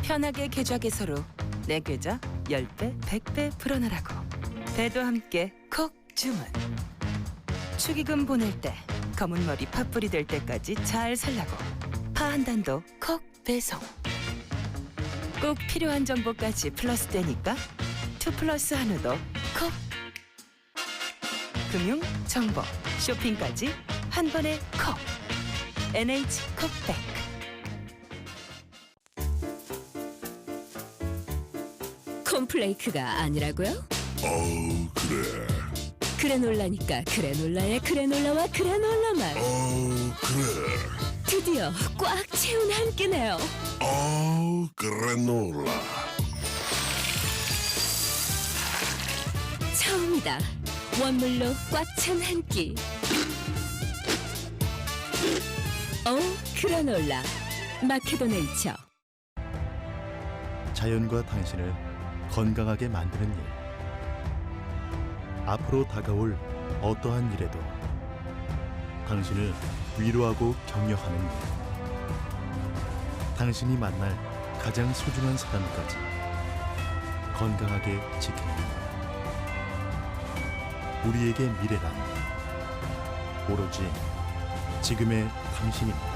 편하게 계좌 개설로 내 계좌 10배, 100배 불어넣으라고. 배도 함께 콕 주문. 축의금 보낼 때 검은 머리 팥불이 될 때까지 잘 살라고. 파 한 단도 콕 배송. 꼭 필요한 정보까지 플러스 되니까 2플러스 한우도 콕. 금융, 정보, 쇼핑까지 한 번에 콕. NH콕백. 콤플레이크가 아니라고요? 그래. 그래놀라니까 그래놀라의 그래놀라와 그래놀라만 그래. 드디어 꽉 채운 한 끼네요. 그래놀라. 처음이다. 원물로 꽉 찬 한 끼. 그래놀라 마케도 네이처. 자연과 당신을 건강하게 만드는 일. 앞으로 다가올 어떠한 일에도 당신을 위로하고 격려하는 일. 당신이 만날 가장 소중한 사람까지 건강하게 지키는 일. 우리에게 미래란 오로지 지금의 당신입니다.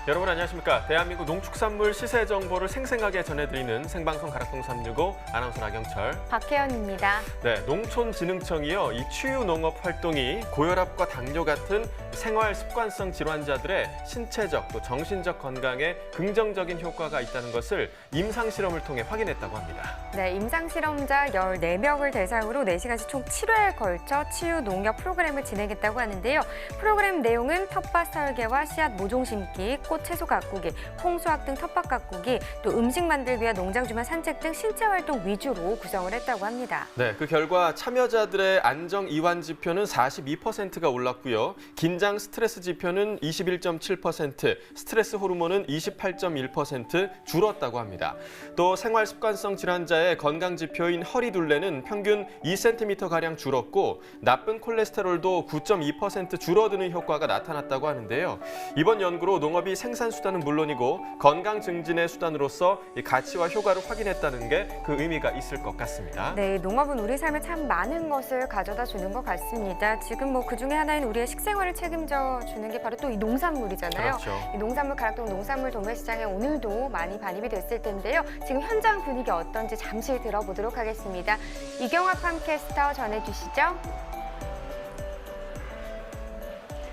여러분 안녕하십니까. 대한민국 농축산물 시세 정보를 생생하게 전해드리는 생방송 가락동 365 아나운서 나경철, 박혜연입니다. 네, 농촌진흥청이요. 이 추유농업 활동이 고혈압과 당뇨 같은 생활 습관성 질환자들의 신체적 또 정신적 건강에 긍정적인 효과가 있다는 것을 임상실험을 통해 확인했다고 합니다. 네, 임상실험자 14명을 대상으로 4시간씩 총 7회에 걸쳐 치유 농협 프로그램을 진행했다고 하는데요. 프로그램 내용은 텃밭 설계와 씨앗 모종 심기, 꽃 채소 가꾸기, 홍수학 등 텃밭 가꾸기, 또 음식 만들기와 농장 주변 산책 등 신체 활동 위주로 구성을 했다고 합니다. 네, 그 결과 참여자들의 안정 이완 지표는 42%가 올랐고요. 긴장 스트레스 지표는 21.7%, 스트레스 호르몬은 28.1% 줄었다고 합니다. 또 생활 습관성 질환자의 건강 지표인 허리둘레는 평균 2cm가량 줄었고 나쁜 콜레스테롤도 9.2% 줄어드는 효과가 나타났다고 하는데요. 이번 연구로 농업이 생산 수단은 물론이고 건강 증진의 수단으로서 가치와 효과를 확인했다는 게 그 의미가 있을 것 같습니다. 네, 농업은 우리 삶에 참 많은 것을 가져다 주는 것 같습니다. 지금 그 중에 하나인 우리의 식생활을 책임져 주는 게 바로 또 이 농산물이잖아요. 그렇죠. 이 농산물 가락동 농산물 도매시장에 오늘도 많이 반입이 됐을 텐데요. 지금 현장 분위기 어떤지 잠시 들어보도록 하겠습니다. 이경화 팜캐스터 전해주시죠.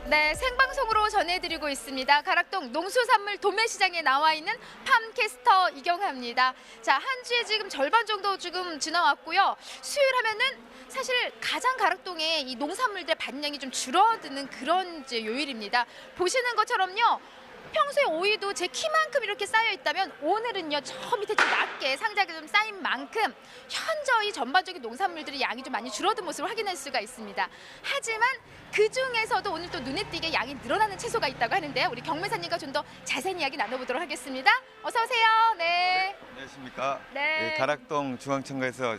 네, 생방송으로 전해드리고 있습니다. 가락동 농수산물 도매시장에 나와 있는 팜캐스터 이경화입니다. 자, 한 주에 지금 절반 정도 지금 지나왔고요. 수요일 하면은 사실 가장 가락동에 이 농산물들의 반량이 좀 줄어드는 그런 이제 요일입니다. 보시는 것처럼요. 평소에 오이도 제 키만큼 이렇게 쌓여 있다면 오늘은요 저 밑에 좀 낮게 상자에 좀 쌓인 만큼 현저히 전반적인 농산물들의 양이 좀 많이 줄어든 모습을 확인할 수가 있습니다. 하지만 그 중에서도 오늘 또 눈에 띄게 양이 늘어나는 채소가 있다고 하는데요. 우리 경매사님과 좀 더 자세히 이야기 나눠보도록 하겠습니다. 어서 오세요. 네. 안녕하십니까. 네. 가락동 중앙청가에서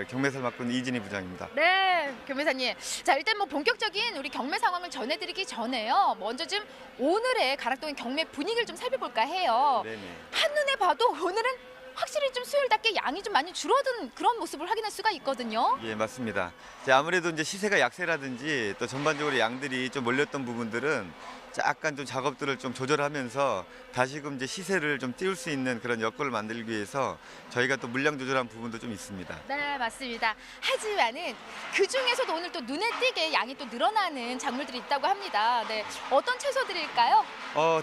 경매사를 맡고 있는 이진희 부장입니다. 네, 경매사님. 자, 일단 뭐 본격적인 우리 경매 상황을 전해드리기 전에요. 먼저 좀 오늘의 가락동의 경매 분위기를 좀 살펴볼까 해요. 네네. 한눈에 봐도 오늘은 확실히 좀 수요일답게 양이 좀 많이 줄어든 그런 모습을 확인할 수가 있거든요. 예, 맞습니다. 아무래도 이제 시세가 약세라든지 또 전반적으로 양들이 좀 몰렸던 부분들은 약간 좀 작업들을 좀 조절하면서 다시금 이제 시세를 좀 띄울 수 있는 그런 여건을 만들기 위해서 저희가 또 물량 조절한 부분도 좀 있습니다. 네, 맞습니다. 하지만은 그 중에서도 오늘 또 눈에 띄게 양이 또 늘어나는 작물들이 있다고 합니다. 네, 어떤 채소들일까요?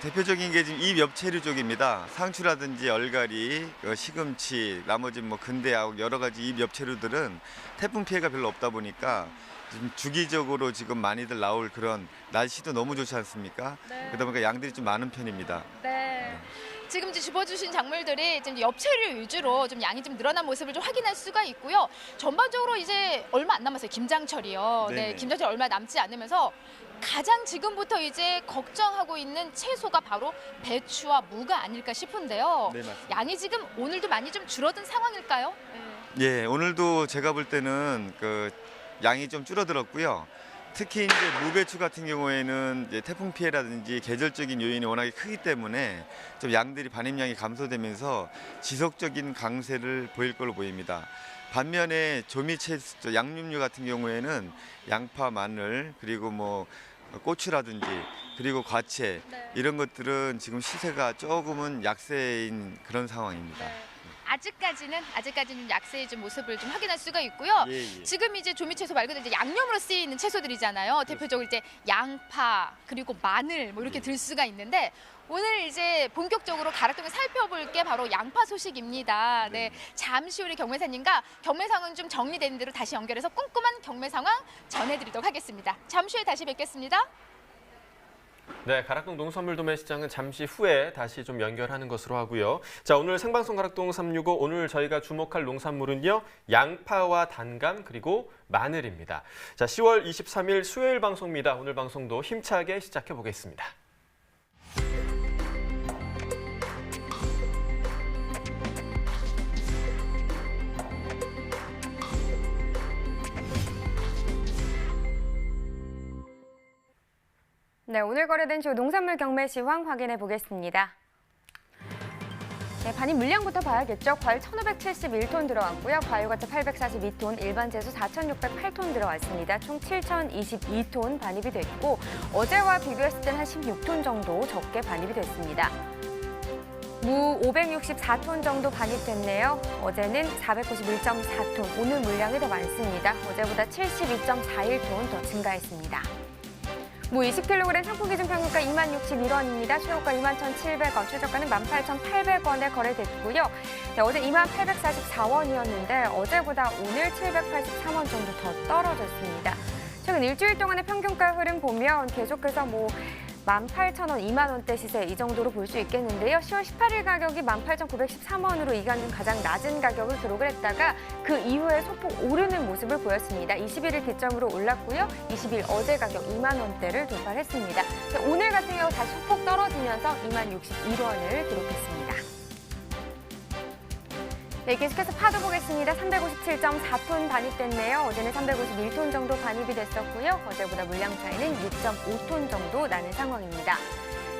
대표적인 게 지금 잎 엽채류 쪽입니다. 상추라든지 얼갈이, 시금치, 나머지 뭐 근대하고 여러 가지 잎 엽채류들은 태풍 피해가 별로 없다 보니까 지금 주기적으로 지금 많이들 나올 그런 날씨도 너무 좋지 않습니까? 네. 그러다 보니까 양들이 좀 많은 편입니다. 네. 지금 이제 집어주신 작물들이 지금 엽채류 위주로 좀 양이 좀 늘어난 모습을 좀 확인할 수가 있고요. 전반적으로 이제 얼마 안 남았어요. 김장철이요. 네, 네네. 김장철 얼마 남지 않으면서 가장 지금부터 이제 걱정하고 있는 채소가 바로 배추와 무가 아닐까 싶은데요. 네, 맞습니다. 양이 지금 오늘도 많이 좀 줄어든 상황일까요? 예, 오늘도 제가 볼 때는 양이 좀 줄어들었고요. 특히 이제 무배추 같은 경우에는 이제 태풍 피해라든지 계절적인 요인이 워낙에 크기 때문에 좀 양들이 반입량이 감소되면서 지속적인 강세를 보일 걸로 보입니다. 반면에 조미채, 양념류 같은 경우에는 양파, 마늘, 그리고 뭐 고추라든지 그리고 과채 이런 것들은 지금 시세가 조금은 약세인 그런 상황입니다. 아직까지는 약세의 좀 모습을 좀 확인할 수가 있고요. 예. 지금 이제 조미채소 말 그대로 이제 양념으로 쓰이는 채소들이잖아요. 대표적으로 이제 양파 그리고 마늘 뭐 이렇게 들 수가 있는데 오늘 이제 본격적으로 가락동을 살펴볼 게 바로 양파 소식입니다. 네, 잠시 후에 경매사님과 경매 상황 좀 정리되는 대로 다시 연결해서 꼼꼼한 경매 상황 전해드리도록 하겠습니다. 잠시 후에 다시 뵙겠습니다. 네, 가락동 농수산물 도매시장은 잠시 후에 다시 좀 연결하는 것으로 하고요. 자, 오늘 생방송 가락동 365 오늘 저희가 주목할 농산물은요. 양파와 단감 그리고 마늘입니다. 자, 10월 23일 수요일 방송입니다. 오늘 방송도 힘차게 시작해 보겠습니다. 네, 오늘 거래된 주 농산물 경매 시황 확인해 보겠습니다. 네, 반입 물량부터 봐야겠죠. 과일 1,571톤 들어왔고요. 과일과채 842톤, 일반 채소 4,608톤 들어왔습니다. 총 7,022톤 반입이 됐고 어제와 비교했을 때는 한 16톤 정도 적게 반입이 됐습니다. 무 564톤 정도 반입됐네요. 어제는 491.4톤, 오늘 물량이 더 많습니다. 어제보다 72.41톤 더 증가했습니다. 무 20kg 상품 기준 평균가 2061원입니다. 최고가 21,700원, 최저가는 18,800원에 거래됐고요. 네, 어제 28,844원이었는데 어제보다 오늘 783원 정도 더 떨어졌습니다. 최근 일주일 동안의 평균가 흐름 보면 계속해서 18,000원, 2만 원대 시세 이 정도로 볼 수 있겠는데요. 10월 18일 가격이 18,913원으로 이간 중 가장 낮은 가격을 기록을 했다가 그 이후에 소폭 오르는 모습을 보였습니다. 21일 기점으로 올랐고요. 20일 어제 가격 2만 원대를 돌파했습니다. 오늘 같은 경우 다시 소폭 떨어지면서 2만 61원을 기록했습니다. 네, 계속해서 파도 보겠습니다. 357.4톤 반입됐네요. 어제는 351톤 정도 반입이 됐었고요. 어제보다 물량 차이는 6.5톤 정도 나는 상황입니다.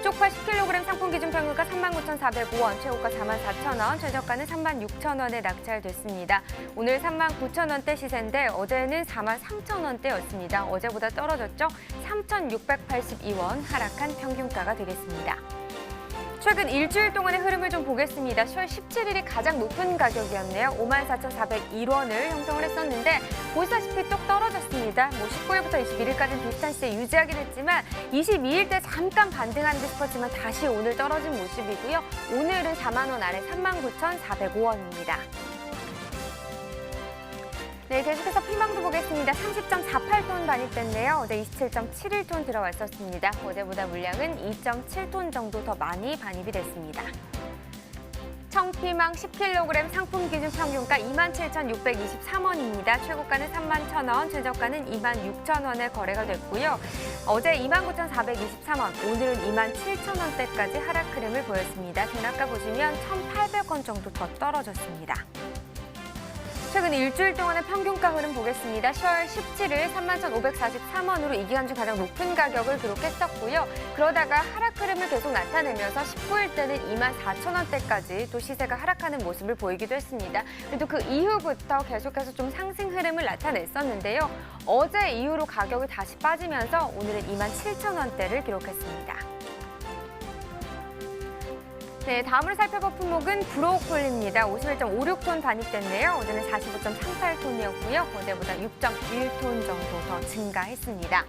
쪽파 10kg 상품 기준 평균가 39,405원, 최고가 44,000원, 최저가는 36,000원에 낙찰됐습니다. 오늘 39,000원대 시세인데 어제는 43,000원대였습니다. 어제보다 떨어졌죠? 3,682원 하락한 평균가가 되겠습니다. 최근 일주일 동안의 흐름을 좀 보겠습니다. 10월 17일이 가장 높은 가격이었네요. 54,401원을 형성을 했었는데 보시다시피 뚝 떨어졌습니다. 19일부터 21일까지는 비슷한 시세 유지하긴 했지만 22일 때 잠깐 반등하는 듯 싶었지만 다시 오늘 떨어진 모습이고요. 오늘은 4만 원 아래 39,405원입니다. 네, 계속해서 피망도 보겠습니다. 30.48톤 반입됐네요. 어제 27.71톤 들어왔었습니다. 어제보다 물량은 2.7톤 정도 더 많이 반입이 됐습니다. 청피망 10kg 상품 기준 평균가 27,623원입니다. 최고가는 31,000원, 최저가는 26,000원에 거래가 됐고요. 어제 29,423원, 오늘은 27,000원대까지 하락 흐름을 보였습니다. 대낮가 보시면 1,800원 정도 더 떨어졌습니다. 최근 일주일 동안의 평균가 흐름 보겠습니다. 10월 17일 31,543원으로 이 기간 중 가장 높은 가격을 기록했었고요. 그러다가 하락 흐름을 계속 나타내면서 19일 때는 24,000원대까지 또 시세가 하락하는 모습을 보이기도 했습니다. 그래도 그 이후부터 계속해서 좀 상승 흐름을 나타냈었는데요. 어제 이후로 가격이 다시 빠지면서 오늘은 27,000원대를 기록했습니다. 네, 다음으로 살펴볼 품목은 브로콜리입니다. 51.56톤 반입됐네요. 어제는 45.38톤이었고요. 어제보다 6.1톤 정도 더 증가했습니다.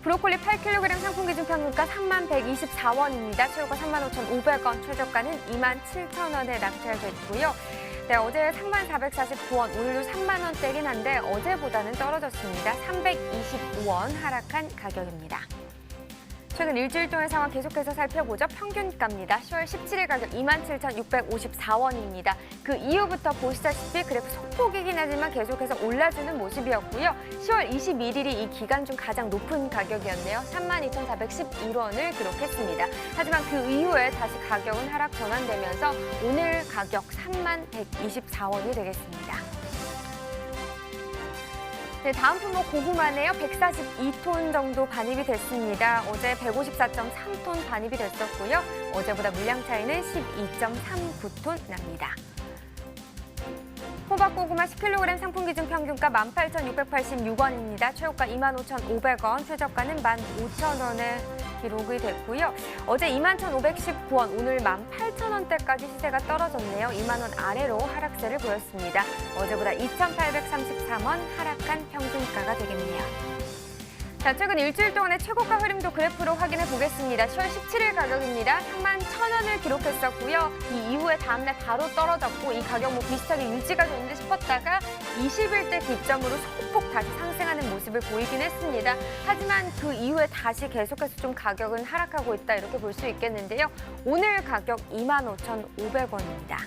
브로콜리 8kg 상품 기준 평균가 31,124원입니다. 최고가 35,500원, 최저가는 27,000원에 낙찰됐고요. 네, 어제 34,449원, 오늘도 3만 원대긴 한데 어제보다는 떨어졌습니다. 325원 하락한 가격입니다. 최근 일주일 동안 상황 계속해서 살펴보죠. 평균가입니다. 10월 17일 가격 27,654원입니다. 그 이후부터 보시다시피 그래프 소폭이긴 하지만 계속해서 올라주는 모습이었고요. 10월 21일이 이 기간 중 가장 높은 가격이었네요. 32,411원을 기록했습니다. 하지만 그 이후에 다시 가격은 하락 전환되면서 오늘 가격 31,124원이 되겠습니다. 네, 다음 품목 고구마네요. 142톤 정도 반입이 됐습니다. 어제 154.3톤 반입이 됐었고요. 어제보다 물량 차이는 12.39톤 납니다. 호박고구마 10kg 상품 기준 평균가 18,686원입니다. 최고가 25,500원, 최저가는 15,000원에 기록이 됐고요. 어제 21,519원, 오늘 18,000원대까지 시세가 떨어졌네요. 2만 원 아래로 하락세를 보였습니다. 어제보다 2,833원 하락한 평균가가 되겠네요. 자, 최근 일주일 동안의 최고가 흐름도 그래프로 확인해 보겠습니다. 10월 17일 가격입니다. 31,000원을 기록했었고요. 이 이후에 다음날 바로 떨어졌고 이 가격 뭐 비슷하게 유지가 되는데 싶었다가 20일대 기점으로 소폭 다시 상승하는 모습을 보이긴 했습니다. 하지만 그 이후에 다시 계속해서 좀 가격은 하락하고 있다 이렇게 볼 수 있겠는데요. 오늘 가격 25,500원입니다.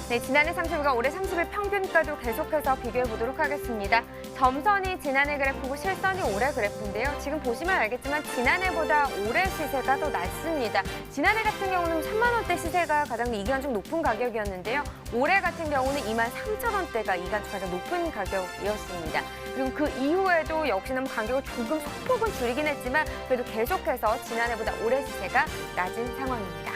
네, 지난해 30일과 올해 30일 평균가도 계속해서 비교해 보도록 하겠습니다. 점선이 지난해 그래프고 실선이 올해 그래프인데요. 지금 보시면 알겠지만 지난해보다 올해 시세가 더 낮습니다. 지난해 같은 경우는 3만 원대 시세가 가장 이간 중 높은 가격이었는데요. 올해 같은 경우는 23,000원대가 이간 중 가장 높은 가격이었습니다. 그리고 그 이후에도 역시나 가격을 조금 소폭은 줄이긴 했지만 그래도 계속해서 지난해보다 올해 시세가 낮은 상황입니다.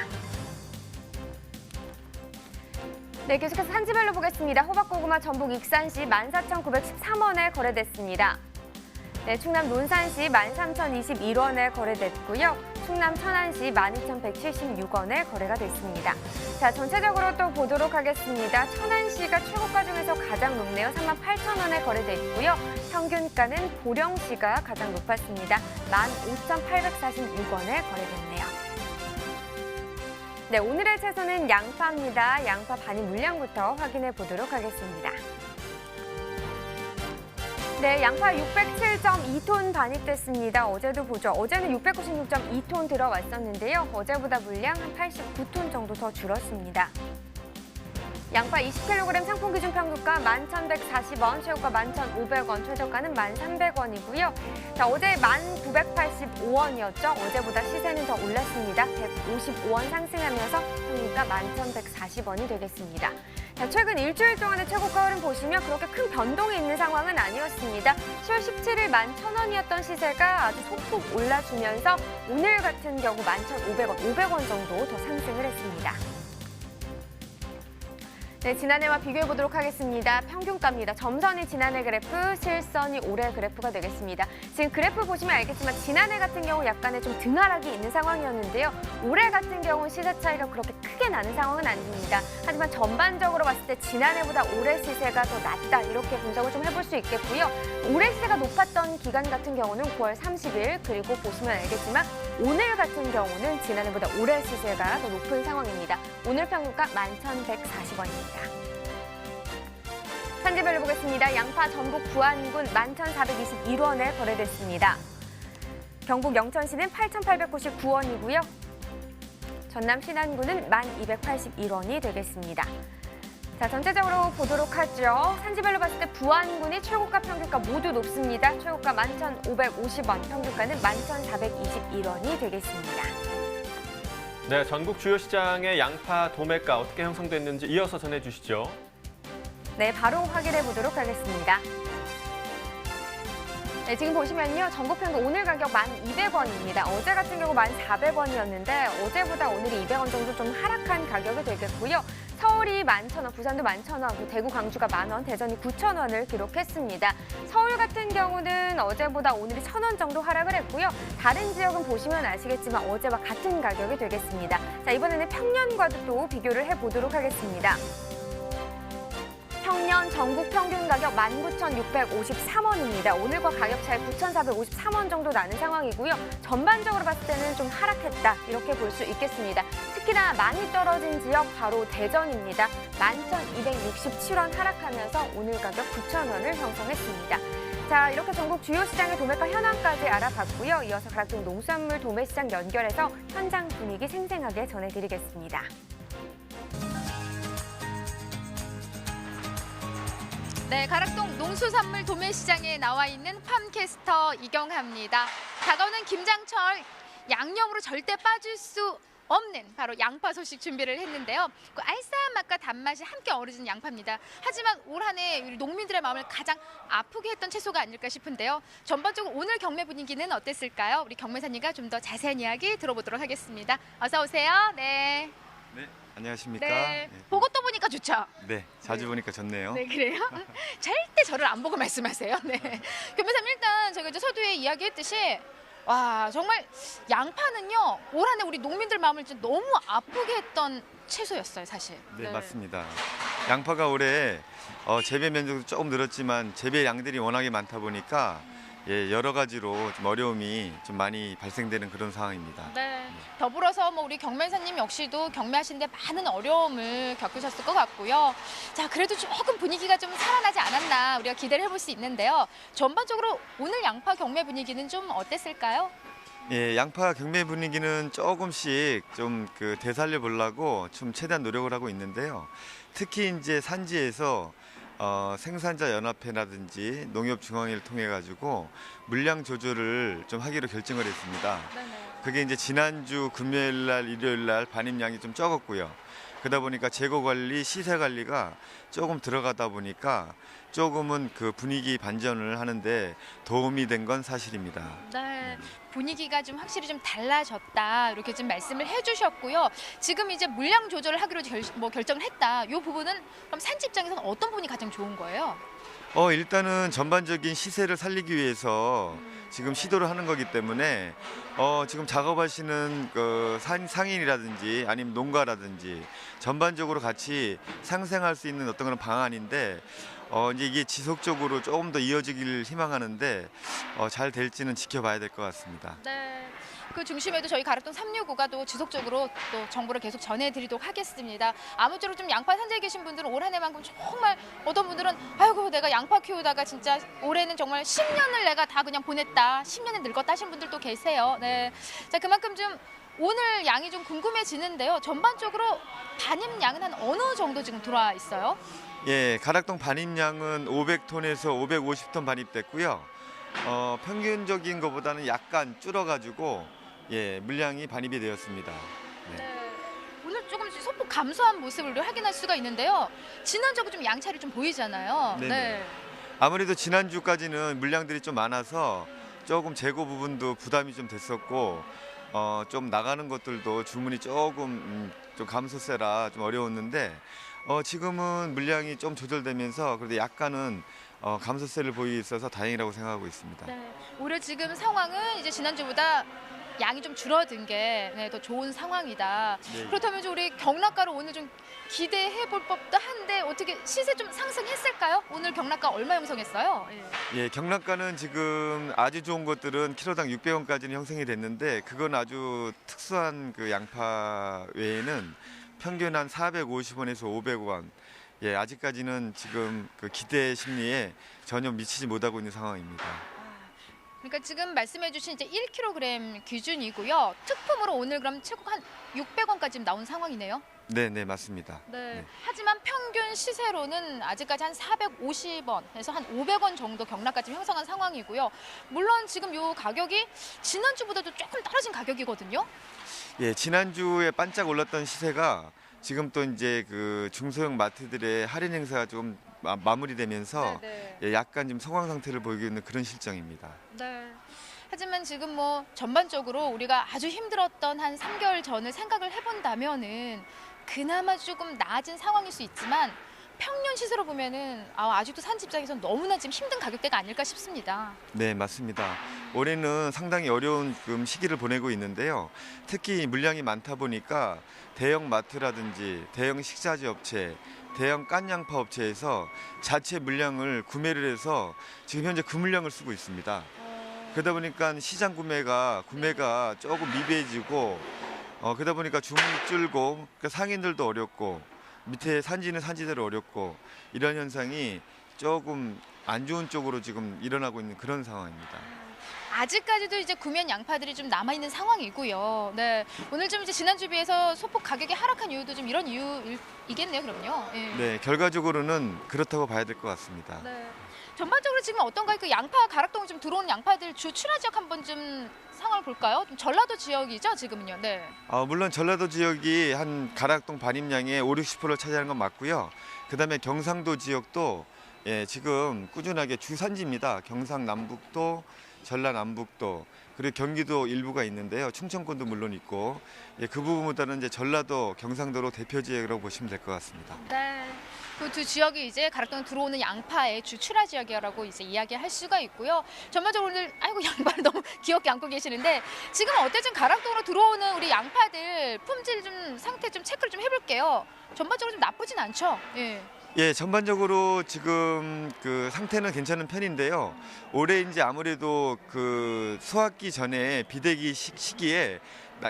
네, 계속해서 산지별로 보겠습니다. 호박고구마 전북 익산시 14,913원에 거래됐습니다. 네, 충남 논산시 13,021원에 거래됐고요. 충남 천안시 12,176원에 거래가 됐습니다. 자, 전체적으로 또 보도록 하겠습니다. 천안시가 최고가 중에서 가장 높네요. 38,000원에 거래됐고요. 평균가는 보령시가 가장 높았습니다. 15,846원에 거래됐네요. 네, 오늘의 채소는 양파입니다. 양파 반입 물량부터 확인해 보도록 하겠습니다. 네, 양파 607.2톤 반입됐습니다. 어제도 보죠. 어제는 696.2톤 들어왔었는데요. 어제보다 물량 한 89톤 정도 더 줄었습니다. 양파 20kg 상품 기준 평균가 11,140원, 최고가 11,500원, 최저가는 1,300원이고요. 자, 어제 1,985원이었죠. 어제보다 시세는 더 올랐습니다. 155원 상승하면서 평균가 11,140원이 되겠습니다. 자, 최근 일주일 동안의 최고가 흐름 보시면 그렇게 큰 변동이 있는 상황은 아니었습니다. 10월 17일 11,000원이었던 시세가 아주 소폭 올라주면서 오늘 같은 경우 11,500원, 500원 정도 더 상승을 했습니다. 네, 지난해와 비교해 보도록 하겠습니다. 평균가입니다. 점선이 지난해 그래프, 실선이 올해 그래프가 되겠습니다. 지금 그래프 보시면 알겠지만 지난해 같은 경우 약간의 좀 등하락이 있는 상황이었는데요. 올해 같은 경우는 시세 차이가 그렇게 크게 나는 상황은 아닙니다. 하지만 전반적으로 봤을 때 지난해보다 올해 시세가 더 낮다 이렇게 분석을 좀 해볼 수 있겠고요. 올해 시세가 높았던 기간 같은 경우는 9월 30일 그리고 보시면 알겠지만 오늘 같은 경우는 지난해보다 올해 시세가 더 높은 상황입니다. 오늘 평균가 11,140원입니다. 산지별로 보겠습니다. 양파 전북 부안군 11,421원에 거래됐습니다. 경북 영천시는 8,899원이고요. 전남 신안군은 1,281원이 되겠습니다. 자, 전체적으로 보도록 하죠. 산지별로 봤을 때 부안군이 최고가 평균가 모두 높습니다. 최고가 11,550원, 평균가는 11,421원이 되겠습니다. 네, 전국 주요 시장의 양파 도매가 어떻게 형성됐는지 이어서 전해주시죠. 네, 바로 확인해 보도록 하겠습니다. 네, 지금 보시면요. 전국 평균 오늘 가격 1,200원입니다. 어제 같은 경우 1,400원이었는데 어제보다 오늘이 200원 정도 좀 하락한 가격이 되겠고요. 서울이 11,000원, 부산도 11,000원, 대구, 광주가 10,000원, 대전이 9,000원을 기록했습니다. 서울 같은 경우는 어제보다 오늘이 1,000원 정도 하락을 했고요. 다른 지역은 보시면 아시겠지만 어제와 같은 가격이 되겠습니다. 자, 이번에는 평년과도 또 비교를 해보도록 하겠습니다. 평년 전국 평균 가격 19,653원입니다. 오늘과 가격 차이 9,453원 정도 나는 상황이고요. 전반적으로 봤을 때는 좀 하락했다 이렇게 볼 수 있겠습니다. 특히나 많이 떨어진 지역 바로 대전입니다. 11,267원 하락하면서 오늘 가격 9,000원을 형성했습니다. 자, 이렇게 전국 주요 시장의 도매가 현황까지 알아봤고요. 이어서 가락동 농수산물 도매시장 연결해서 현장 분위기 생생하게 전해드리겠습니다. 네, 가락동 농수산물 도매시장에 나와 있는 팜캐스터 이경하입니다. 다가오는 김장철 양념으로 절대 빠질 수 없는 바로 양파 소식 준비를 했는데요. 그 알싸한 맛과 단맛이 함께 어우러지는 양파입니다. 하지만 올 한 해 우리 농민들의 마음을 가장 아프게 했던 채소가 아닐까 싶은데요. 전반적으로 오늘 경매 분위기는 어땠을까요? 우리 경매사님과 좀 더 자세한 이야기 들어보도록 하겠습니다. 어서 오세요. 네. 네, 안녕하십니까? 네. 보고 또 보니까 좋죠? 네, 자주 보니까 좋네요. 네, 그래요? 절대 저를 안 보고 말씀하세요. 네. 경매사님 일단 저희가 이제 서두에 이야기했듯이 와 정말 양파는요 올 한 해 우리 농민들 마음을 진짜 너무 아프게 했던 채소였어요 사실. 네, 맞습니다. 양파가 올해 재배 면적도 조금 늘었지만 재배 양들이 워낙에 많다 보니까 여러 가지로 좀 어려움이 좀 많이 발생되는 그런 상황입니다. 네. 더불어서 뭐 우리 경매사님 역시도 경매하시는데 많은 어려움을 겪으셨을 것 같고요. 자, 그래도 조금 분위기가 좀 살아나지 않았나 우리가 기대를 해볼 수 있는데요. 전반적으로 오늘 양파 경매 분위기는 좀 어땠을까요? 예, 양파 경매 분위기는 조금씩 좀 되살려 보려고 좀 최대한 노력을 하고 있는데요. 특히 이제 산지에서 생산자 연합회라든지 농협중앙회를 통해 가지고 물량 조절을 좀 하기로 결정을 했습니다. 그게 이제 지난주 금요일 날, 일요일 날 반입량이 좀 적었고요. 그러다 보니까 재고 관리, 시세 관리가 조금 들어가다 보니까 조금은 그 분위기 반전을 하는데 도움이 된 건 사실입니다. 네, 분위기가 좀 확실히 좀 달라졌다 이렇게 좀 말씀을 해주셨고요. 지금 이제 물량 조절을 하기로 결정을 했다. 이 부분은 그럼 산지 입장에서는 어떤 부분이 가장 좋은 거예요? 일단은 전반적인 시세를 살리기 위해서 지금 시도를 하는 거기 때문에 지금 작업하시는 그 상인이라든지 아니면 농가라든지 전반적으로 같이 상생할 수 있는 어떤 그런 방안인데 이제 이게 지속적으로 조금 더 이어지길 희망하는데 잘 될지는 지켜봐야 될 것 같습니다. 네. 그 중심에도 저희 가락동 365가 또 지속적으로 또 정보를 계속 전해드리도록 하겠습니다. 아무쪼록 좀 양파 산지에 계신 분들은 올 한 해만큼 정말 어떤 분들은 아이고 내가 양파 키우다가 진짜 올해는 정말 10년을 내가 다 그냥 보냈다. 10년은 늙었다 하신 분들도 계세요. 네. 자, 그만큼 좀 오늘 양이 좀 궁금해지는데요. 전반적으로 반입량은 한 어느 정도 지금 들어와 있어요? 예, 가락동 반입량은 500톤에서 550톤 반입됐고요. 평균적인 것보다는 약간 줄어가지고 물량이 반입이 되었습니다. 네. 오늘 조금씩 소폭 감소한 모습을 확인할 수가 있는데요. 지난주하고 좀 양차이 좀 보이잖아요. 네네. 네. 아무래도 지난주까지는 물량들이 좀 많아서 조금 재고 부분도 부담이 좀 됐었고 좀 나가는 것들도 주문이 조금 좀 감소세라 좀 어려웠는데 지금은 물량이 좀 조절되면서 그래도 약간은 감소세를 보이고 있어서 다행이라고 생각하고 있습니다. 네. 올해 지금 상황은 이제 지난주보다 양이 좀 줄어든 게 더 좋은 상황이다. 네. 그렇다면 우리 경락가로 오늘 좀 기대해 볼 법도 한데 어떻게 시세 좀 상승했을까요? 오늘 경락가 얼마 형성했어요? 예, 경락가는 지금 아주 좋은 것들은 키로당 600원까지는 형성이 됐는데 그건 아주 특수한 그 양파 외에는 평균 한 450원에서 500원. 예, 아직까지는 지금 그 기대 심리에 전혀 미치지 못하고 있는 상황입니다. 그러니까 지금 말씀해주신 이제 1kg 기준이고요. 특품으로 오늘 그럼 최고 한 600원까지 나온 상황이네요. 네, 네, 맞습니다. 네. 하지만 평균 시세로는 아직까지 한 450원에서 한 500원 정도 경락가 지금 형성한 상황이고요. 물론 지금 요 가격이 지난주보다도 조금 떨어진 가격이거든요. 예, 지난주에 반짝 올랐던 시세가 지금 또 이제 그 중소형 마트들의 할인 행사가 좀 마무리되면서 약간 좀 성황 상태를 보이고 있는 그런 실정입니다. 네. 하지만 지금 뭐 전반적으로 우리가 아주 힘들었던 한 3개월 전을 생각을 해본다면은 그나마 조금 나아진 상황일 수 있지만 평년 시세로 보면은 아직도 산지 입장에서는 너무나 지금 힘든 가격대가 아닐까 싶습니다. 네, 맞습니다. 올해는 상당히 어려운 시기를 보내고 있는데요. 특히 물량이 많다 보니까 대형 마트라든지 대형 식자재 업체, 대형 깐양파 업체에서 자체 물량을 구매를 해서 지금 현재 그 물량을 쓰고 있습니다. 그러다 보니까 시장 구매가 조금 미비해지고 그러다 보니까 주문이 줄고 그러니까 상인들도 어렵고 밑에 산지는 산지대로 어렵고 이런 현상이 조금 안 좋은 쪽으로 지금 일어나고 있는 그런 상황입니다. 아직까지도 이제 구매한 양파들이 좀 남아 있는 상황이고요. 네, 오늘 좀 이제 지난주 비해서 소폭 가격이 하락한 이유도 좀 이런 이유이겠네요, 그럼요. 네, 결과적으로는 그렇다고 봐야 될 것 같습니다. 네. 전반적으로 지금 어떤가요? 그 양파 가락동 좀 들어오는 양파들 주 출하 지역 한번 좀 상황을 볼까요? 좀 전라도 지역이죠 지금은요. 네. 물론 전라도 지역이 한 가락동 반입량의 5-60%를 차지하는 건 맞고요. 그다음에 경상도 지역도 지금 꾸준하게 주산지입니다. 경상남북도, 전라남북도, 그리고 경기도 일부가 있는데요. 충청권도 물론 있고 그 부분보다는 이제 전라도, 경상도로 대표 지역이라고 보시면 될 것 같습니다. 네. 그 두 지역이 이제 가락동 들어오는 양파의 주 출하 지역이라고 이제 이야기할 수가 있고요. 전반적으로 오늘 아이고 양파를 너무 귀엽게 안고 계시는데 지금 어때? 지금 가락동으로 들어오는 우리 양파들 품질 좀 상태 좀 체크를 좀 해볼게요. 전반적으로 좀 나쁘진 않죠? 예. 예, 전반적으로 지금 그 상태는 괜찮은 편인데요. 올해 이제 아무래도 그 수확기 전에 비대기 시기에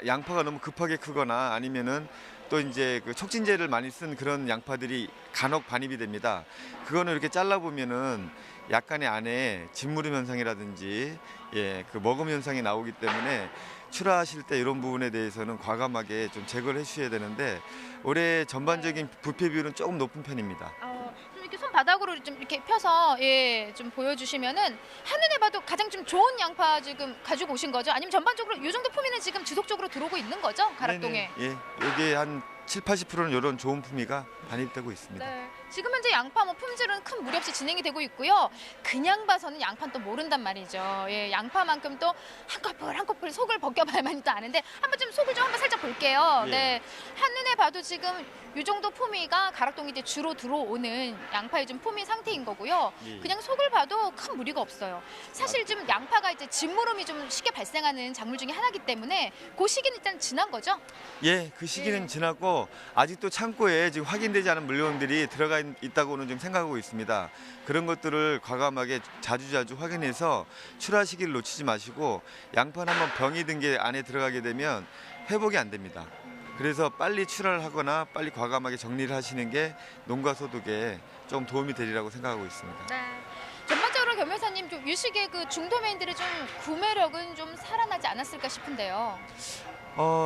양파가 너무 급하게 크거나 아니면은 또 이제 그 촉진제를 많이 쓴 그런 양파들이 간혹 반입이 됩니다. 그거는 이렇게 잘라 보면은 약간의 안에 진무름 현상이라든지 그 먹음 현상이 나오기 때문에 출하하실 때 이런 부분에 대해서는 과감하게 좀 제거를 해주셔야 되는데 올해 전반적인 부패 비율은 조금 높은 편입니다. 좀 이렇게 손바닥으로 좀 이렇게 펴서 좀 보여주시면은 한눈에 봐도 가장 좀 좋은 양파 지금 가지고 오신 거죠? 아니면 전반적으로 이 정도 품위는 지금 지속적으로 들어오고 있는 거죠? 가락동에? 네네. 예, 여기 한 70-80%는 이런 좋은 품위가 반입되고 있습니다. 네. 지금 현재 양파 품질은 큰 무리 없이 진행이 되고 있고요. 그냥 봐서는 양파는 또 모른단 말이죠. 예, 양파만큼 또 한 커플 속을 벗겨봐야만이 또 아는데 한번 좀 속을 좀 한번 살짝 볼게요. 예. 네, 한눈에 봐도 지금 이 정도 품위가 가락동이 이제 주로 들어오는 양파의 좀 품위 상태인 거고요. 예. 그냥 속을 봐도 큰 무리가 없어요. 사실 좀 양파가 이제 진무름이 좀 쉽게 발생하는 작물 중에 하나이기 때문에 그 시기는 일단 지난 거죠. 예, 그 시기는 지났고 아직도 창고에 지금 확인되지 않은 물건들이 들어가 있다고는 좀 생각하고 있습니다. 그런 것들을 과감하게 자주 확인해서 출하 시기를 놓치지 마시고 양파는 한번 병이 든 게 안에 들어가게 되면 회복이 안 됩니다. 그래서 빨리 출하를 하거나 빨리 과감하게 정리를 하시는 게 농가 소득에 좀 도움이 되리라고 생각하고 있습니다. 네. 전반적으로 겸여사님 좀 유식의 그 중도메인들의 좀 구매력은 좀 살아나지 않았을까 싶은데요.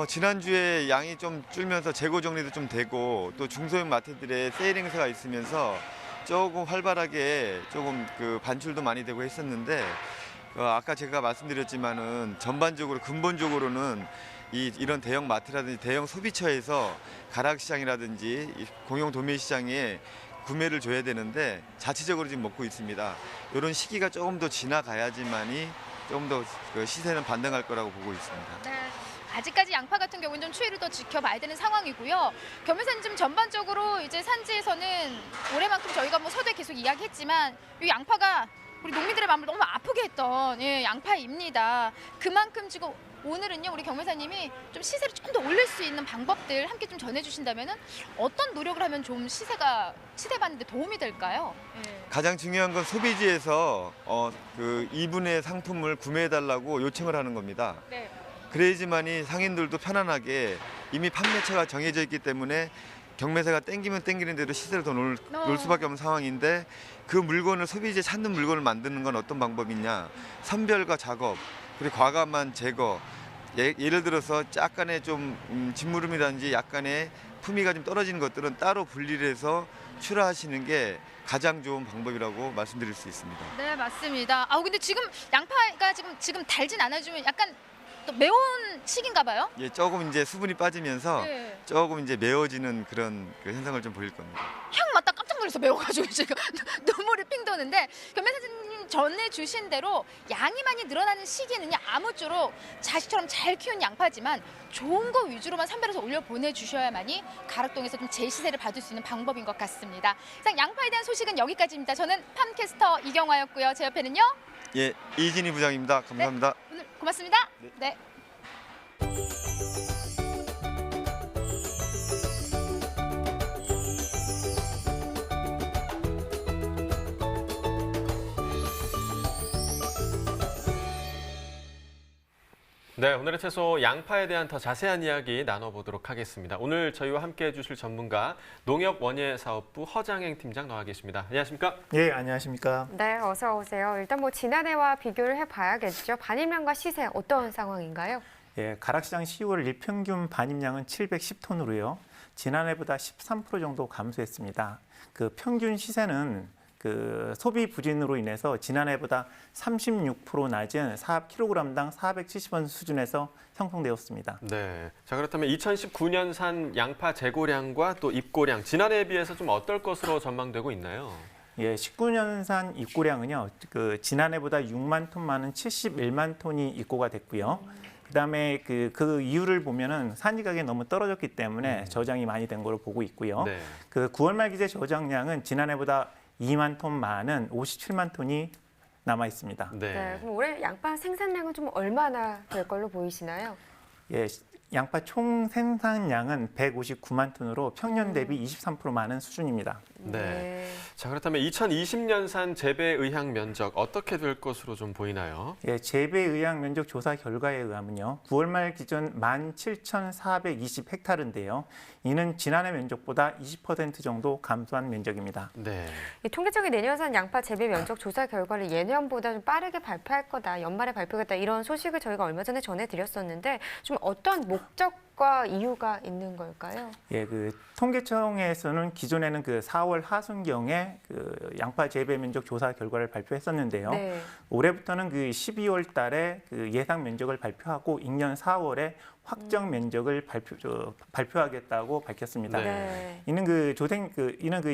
지난주에 양이 좀 줄면서 재고 정리도 좀 되고 또 중소형 마트들의 세일 행사가 있으면서 조금 활발하게 조금 그 반출도 많이 되고 했었는데 아까 제가 말씀드렸지만은 전반적으로 근본적으로는 이런 대형 마트라든지 대형 소비처에서 가락시장이라든지 공용 도매 시장에 구매를 줘야 되는데 자체적으로 지금 먹고 있습니다. 이런 시기가 조금 더 지나가야지만이 조금 더 그 시세는 반등할 거라고 보고 있습니다. 네. 아직까지 양파 같은 경우는 좀 추이를 더 지켜봐야 되는 상황이고요. 겸여사님 좀 전반적으로 이제 산지에서는 올해만큼 저희가 뭐 서두에 계속 이야기했지만 이 양파가 우리 농민들의 마음을 너무 아프게 했던 양파입니다. 그만큼 지금 오늘은요 우리 경매사님이 좀 시세를 좀 더 올릴 수 있는 방법들 함께 좀 전해주신다면은 어떤 노력을 하면 좀 시세 받는데 도움이 될까요? 가장 중요한 건 소비지에서 그 이분의 상품을 구매해달라고 요청을 하는 겁니다. 네. 그래야지만이 상인들도 편안하게 이미 판매처가 정해져 있기 때문에 경매사가 땡기면 땡기는 대로 시세를 더 놓을 수밖에 없는 상황인데 그 물건을 소비지에 찾는 물건을 만드는 건 어떤 방법이냐. 선별과 작업 그리고 과감한 제거 예를 들어서 약간의 좀 진무름이라든지 약간의 품위가 좀 떨어지는 것들은 따로 분리를 해서 출하하시는 게 가장 좋은 방법이라고 말씀드릴 수 있습니다. 네 맞습니다. 근데 지금 양파가 지금 달진 않아주면 약간 또 매운 시기인가 봐요? 예, 조금 이제 수분이 빠지면서 네. 조금 이제 매워지는 그런 그 현상을 좀 보일 겁니다. 향 맡다 깜짝 놀라서 매워가지고 지금 눈물이 핑 도는데 겸매사님 전해주신 대로 양이 많이 늘어나는 시기는요 아무쪼록 자식처럼 잘 키운 양파지만 좋은 거 위주로만 선별해서 올려 보내주셔야만이 가락동에서 좀 제시세를 받을 수 있는 방법인 것 같습니다. 이상 양파에 대한 소식은 여기까지입니다. 저는 팜캐스터 이경화였고요. 제 옆에는요. 예, 이진희 부장입니다. 감사합니다. 오늘 고맙습니다. 네. 네, 오늘의 채소 양파에 대한 더 자세한 이야기 나눠보도록 하겠습니다. 오늘 저희와 함께 해주실 전문가 농협원예사업부 허장행 팀장 나와 계십니다. 안녕하십니까? 예, 안녕하십니까? 네, 어서 오세요. 일단 뭐 지난해와 비교를 해봐야겠죠. 반입량과 시세 어떤 상황인가요? 예, 가락시장 10월 일평균 반입량은 710톤으로요. 지난해보다 13% 정도 감소했습니다. 그 평균 시세는 그 소비 부진으로 인해서 지난해보다 36% 낮은 4kg당 470원 수준에서 형성되었습니다. 네. 자, 그렇다면 2019년산 양파 재고량과 또 입고량 지난해에 비해서 좀 어떨 것으로 전망되고 있나요? 예, 19년산 입고량은요, 그 지난해보다 6만 톤 많은 71만 톤이 입고가 됐고요. 그다음에 그 이유를 보면은 산지 가격이 너무 떨어졌기 때문에 저장이 많이 된 걸로 보고 있고요. 네. 그 9월 말 기재 저장량은 지난해보다 2만 톤 많은 57만 톤이 남아 있습니다. 네, 그럼 올해 양파 생산량은 좀 얼마나 될 걸로 보이시나요? 예, 양파 총 생산량은 159만 톤으로 평년 대비 23% 많은 수준입니다. 네. 자, 그렇다면 2020년산 재배 의향 면적 어떻게 될 것으로 좀 보이나요? 예, 재배 의향 면적 조사 결과에 의하면요, 9월 말 기준 17,420헥타르인데요. 이는 지난해 면적보다 20% 정도 감소한 면적입니다. 네. 이 통계청이 내년산 양파 재배 면적 조사 결과를 예년보다 좀 빠르게 발표할 거다, 연말에 발표하겠다 이런 소식을 저희가 얼마 전에 전해드렸었는데 좀 어떤 목적과 이유가 있는 걸까요? 예, 그 통계청에서는 기존에는 그 4월 하순경에 그 양파 재배 면적 조사 결과를 발표했었는데요. 네. 올해부터는 그 12월 달에 그 예상 면적을 발표하고 임년 4월에 확정 면적을 발표하겠다고 밝혔습니다. 네. 이는 그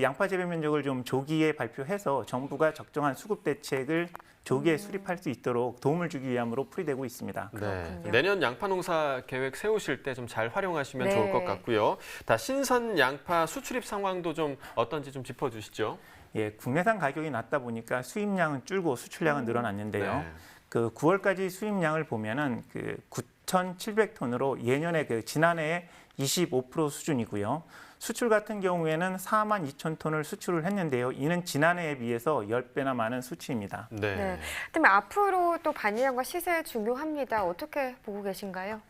양파 재배 면적을 좀 조기에 발표해서 정부가 적정한 수급 대책을 조기에 수립할 수 있도록 도움을 주기 위함으로 풀이되고 있습니다. 네. 내년 양파 농사 계획 세우실 때 좀 잘 활용하시면 네. 좋을 것 같고요. 다 신선 양파 수출입 상황도 좀 어떤지 좀 짚어주시죠. 예, 국내산 가격이 낮다 보니까 수입량은 줄고 수출량은 늘어났는데요. 네. 그 9월까지 수입량을 보면은 그 9,700톤으로 예년에 그 지난해에 25% 수준이고요. 수출 같은 경우에는 4만 2천 톤을 수출을 했는데요. 이는 지난해에 비해서 10배나 많은 수치입니다. 네. 네. 그다음에 앞으로 또 반일량과 시세 중요합니다. 어떻게 보고 계신가요?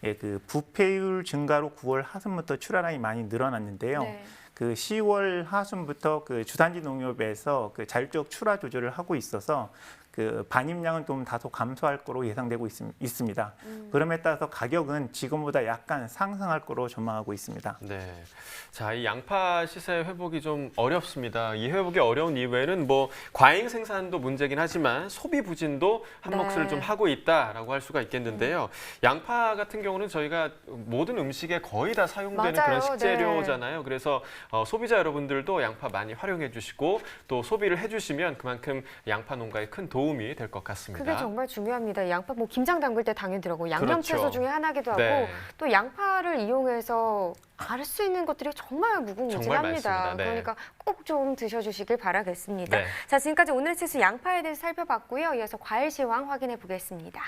예, 그 부패율 증가로 9월 하순부터 출하량이 많이 늘어났는데요. 네. 그 10월 하순부터 그 주산지 농협에서 그 자율적 출하 조절을 하고 있어서 그 반입량은 좀 다소 감소할 거로 예상되고 있습니다. 그럼에 따라서 가격은 지금보다 약간 상승할 거로 전망하고 있습니다. 네. 자, 이 양파 시세 회복이 좀 어렵습니다. 이 회복이 어려운 이유에는 뭐 과잉 생산도 문제긴 하지만 소비 부진도 한 몫을 네. 좀 하고 있다라고 할 수가 있겠는데요. 양파 같은 경우는 저희가 모든 음식에 거의 다 사용되는 맞아요. 그런 식재료잖아요. 그래서 소비자 여러분들도 양파 많이 활용해 주시고 또 소비를 해주시면 그만큼 양파 농가에 큰 도움이 될 것 같습니다. 그게 정말 중요합니다. 양파 뭐 김장 담글 때 당연히 들어가고 양념 채소 그렇죠. 중에 하나기도 하고 네. 또 양파를 이용해서 알 수 있는 것들이 정말 정말 무궁무진합니다. 많습니다. 네. 그러니까 꼭 좀 드셔주시길 바라겠습니다. 네. 자, 지금까지 오늘 치수 양파에 대해서 살펴봤고요. 이어서 과일 시황 확인해 보겠습니다.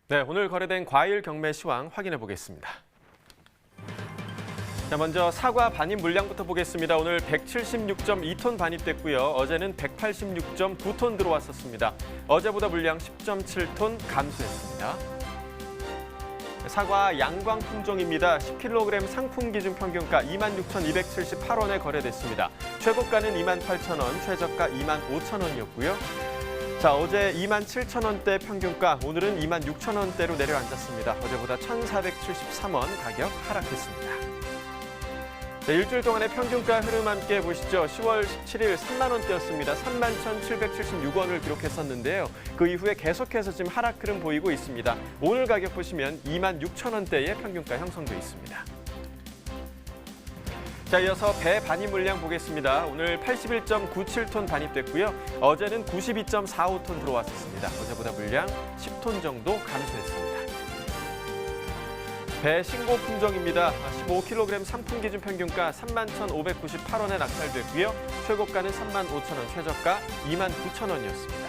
네, 오늘 거래된 과일 경매 시황 확인해 보겠습니다. 자, 먼저 사과 반입 물량부터 보겠습니다. 오늘 176.2톤 반입됐고요. 어제는 186.9톤 들어왔었습니다. 어제보다 물량 10.7톤 감소했습니다. 사과 양광 품종입니다. 10kg 상품 기준 평균가 26,278원에 거래됐습니다. 최고가는 28,000원, 최저가 25,000원이었고요. 자, 어제 27,000원대 평균가, 오늘은 26,000원대로 내려앉았습니다. 어제보다 1,473원 가격 하락했습니다. 자, 일주일 동안의 평균가 흐름 함께 보시죠. 10월 17일 3만 원대였습니다. 31,776원을 기록했었는데요. 그 이후에 계속해서 지금 하락 흐름 보이고 있습니다. 오늘 가격 보시면 26,000원대의 평균가 형성돼 있습니다. 자, 이어서 배 반입 물량 보겠습니다. 오늘 81.97톤 반입됐고요. 어제는 92.45톤 들어왔었습니다. 어제보다 물량 10톤 정도 감소했습니다. 배 신고 품종입니다. 15kg 상품 기준 평균가 31,598원에 낙찰됐고요. 최고가는 35,000원, 최저가 29,000원이었습니다.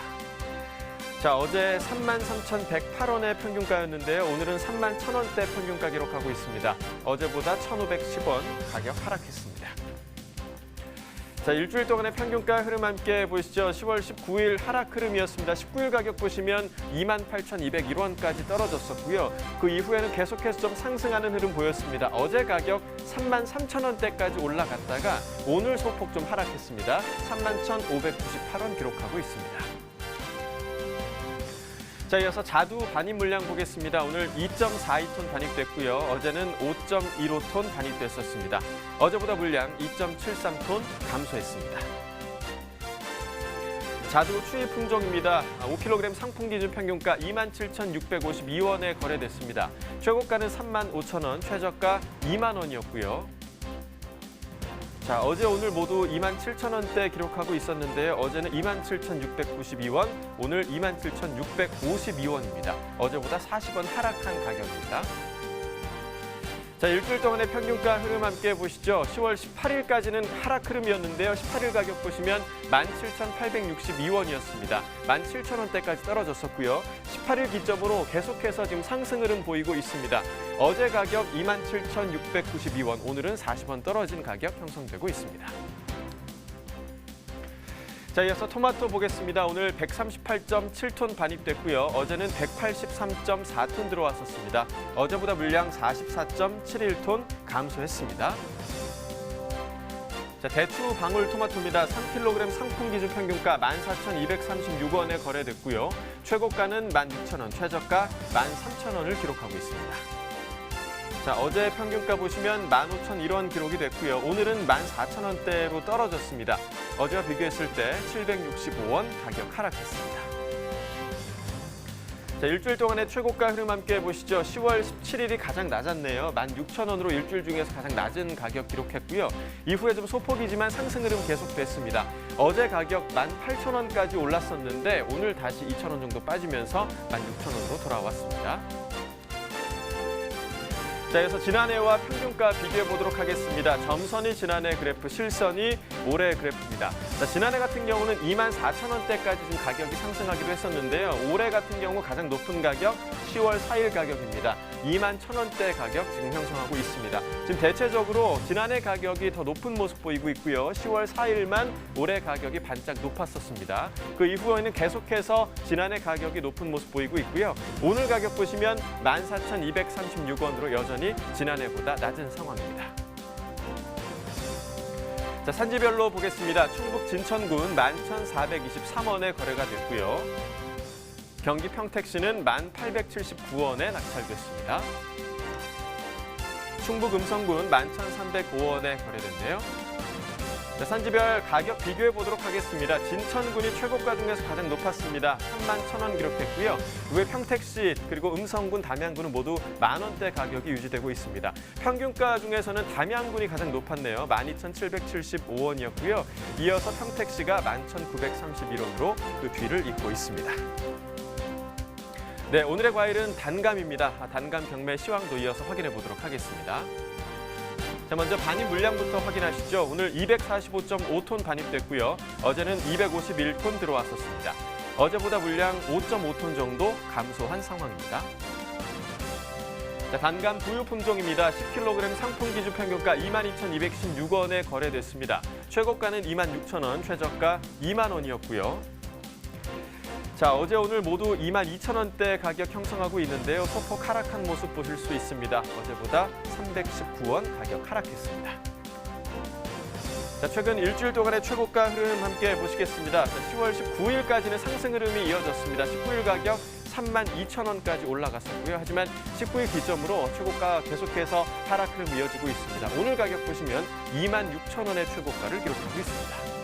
자, 어제 33,108원의 평균가였는데요. 오늘은 31,000원대 평균가 기록하고 있습니다. 어제보다 1,510원 가격 하락했습니다. 자, 일주일 동안의 평균가 흐름 함께 보시죠. 10월 19일 하락 흐름이었습니다. 19일 가격 보시면 28,201원까지 떨어졌었고요. 그 이후에는 계속해서 좀 상승하는 흐름 보였습니다. 어제 가격 33,000원대까지 올라갔다가 오늘 소폭 좀 하락했습니다. 31,598원 기록하고 있습니다. 자, 이어서 자두 반입 물량 보겠습니다. 오늘 2.42톤 반입됐고요. 어제는 5.15톤 반입됐었습니다. 어제보다 물량 2.73톤 감소했습니다. 자두 추입 품종입니다. 5kg 상품 기준 평균가 27,652원에 거래됐습니다. 최고가는 35,000원, 최저가 2만 원이었고요. 자, 어제 오늘 모두 27,000원대 기록하고 있었는데요. 어제는 27,692원, 오늘 27,652원입니다. 어제보다 40원 하락한 가격입니다. 자, 일주일 동안의 평균가 흐름 함께 보시죠. 10월 18일까지는 하락 흐름이었는데요. 18일 가격 보시면 17,862원이었습니다. 17,000원대까지 떨어졌었고요. 18일 기점으로 계속해서 지금 상승 흐름 보이고 있습니다. 어제 가격 27,692원, 오늘은 40원 떨어진 가격 형성되고 있습니다. 자, 이어서 토마토 보겠습니다. 오늘 138.7톤 반입됐고요. 어제는 183.4톤 들어왔었습니다. 어제보다 물량 44.71톤 감소했습니다. 자, 대추 방울 토마토입니다. 3kg 상품 기준 평균가 14,236원에 거래됐고요. 최고가는 16,000원, 최저가 13,000원을 기록하고 있습니다. 자, 어제 평균가 보시면 15,001원 기록이 됐고요. 오늘은 14,000원대로 떨어졌습니다. 어제와 비교했을 때 765원 가격 하락했습니다. 자, 일주일 동안의 최고가 흐름 함께 보시죠. 10월 17일이 가장 낮았네요. 16,000원으로 일주일 중에서 가장 낮은 가격 기록했고요. 이후에 좀 소폭이지만 상승 흐름 계속됐습니다. 어제 가격 18,000원까지 올랐었는데 오늘 다시 2,000원 정도 빠지면서 16,000원으로 돌아왔습니다. 자, 이어서 지난해와 평균가 비교해 보도록 하겠습니다. 점선이 지난해 그래프, 실선이 올해 그래프입니다. 자, 지난해 같은 경우는 24,000원대까지 지금 가격이 상승하기도 했었는데요. 올해 같은 경우 가장 높은 가격 10월 4일 가격입니다. 21,000원대 가격 지금 형성하고 있습니다. 지금 대체적으로 지난해 가격이 더 높은 모습 보이고 있고요. 10월 4일만 올해 가격이 반짝 높았었습니다. 그 이후에는 계속해서 지난해 가격이 높은 모습 보이고 있고요. 오늘 가격 보시면 14,236원으로 여전히 지난해보다 낮은 상황입니다. 자, 산지별로 보겠습니다. 충북 진천군 11,423원에 거래가 됐고요. 경기 평택시는 1,879원에 낙찰됐습니다. 충북 음성군 11,305원에 거래됐네요. 자, 산지별 가격 비교해 보도록 하겠습니다. 진천군이 최고가 중에서 가장 높았습니다. 31,000원 기록했고요. 그 외 평택시 그리고 음성군, 담양군은 모두 만원대 가격이 유지되고 있습니다. 평균가 중에서는 담양군이 가장 높았네요. 12,775원이었고요. 이어서 평택시가 11,931원으로 그 뒤를 잇고 있습니다. 네, 오늘의 과일은 단감입니다. 단감 경매 시황도 이어서 확인해 보도록 하겠습니다. 자, 먼저 반입 물량부터 확인하시죠. 오늘 245.5톤 반입됐고요. 어제는 251톤 들어왔었습니다. 어제보다 물량 5.5톤 정도 감소한 상황입니다. 자, 단감 부유 품종입니다. 10kg 상품 기준 평균가 22,216원에 거래됐습니다. 최고가는 26,000원, 최저가 2만 원이었고요. 자, 어제 오늘 모두 22,000원대 가격 형성하고 있는데요. 소폭 하락한 모습 보실 수 있습니다. 어제보다 319원 가격 하락했습니다. 자, 최근 일주일 동안의 최고가 흐름 함께 보시겠습니다. 자, 10월 19일까지는 상승 흐름이 이어졌습니다. 19일 가격 32,000원까지 올라갔었고요. 하지만 19일 기점으로 최고가 계속해서 하락 흐름 이어지고 있습니다. 오늘 가격 보시면 26,000원의 최고가를 기록하고 있습니다.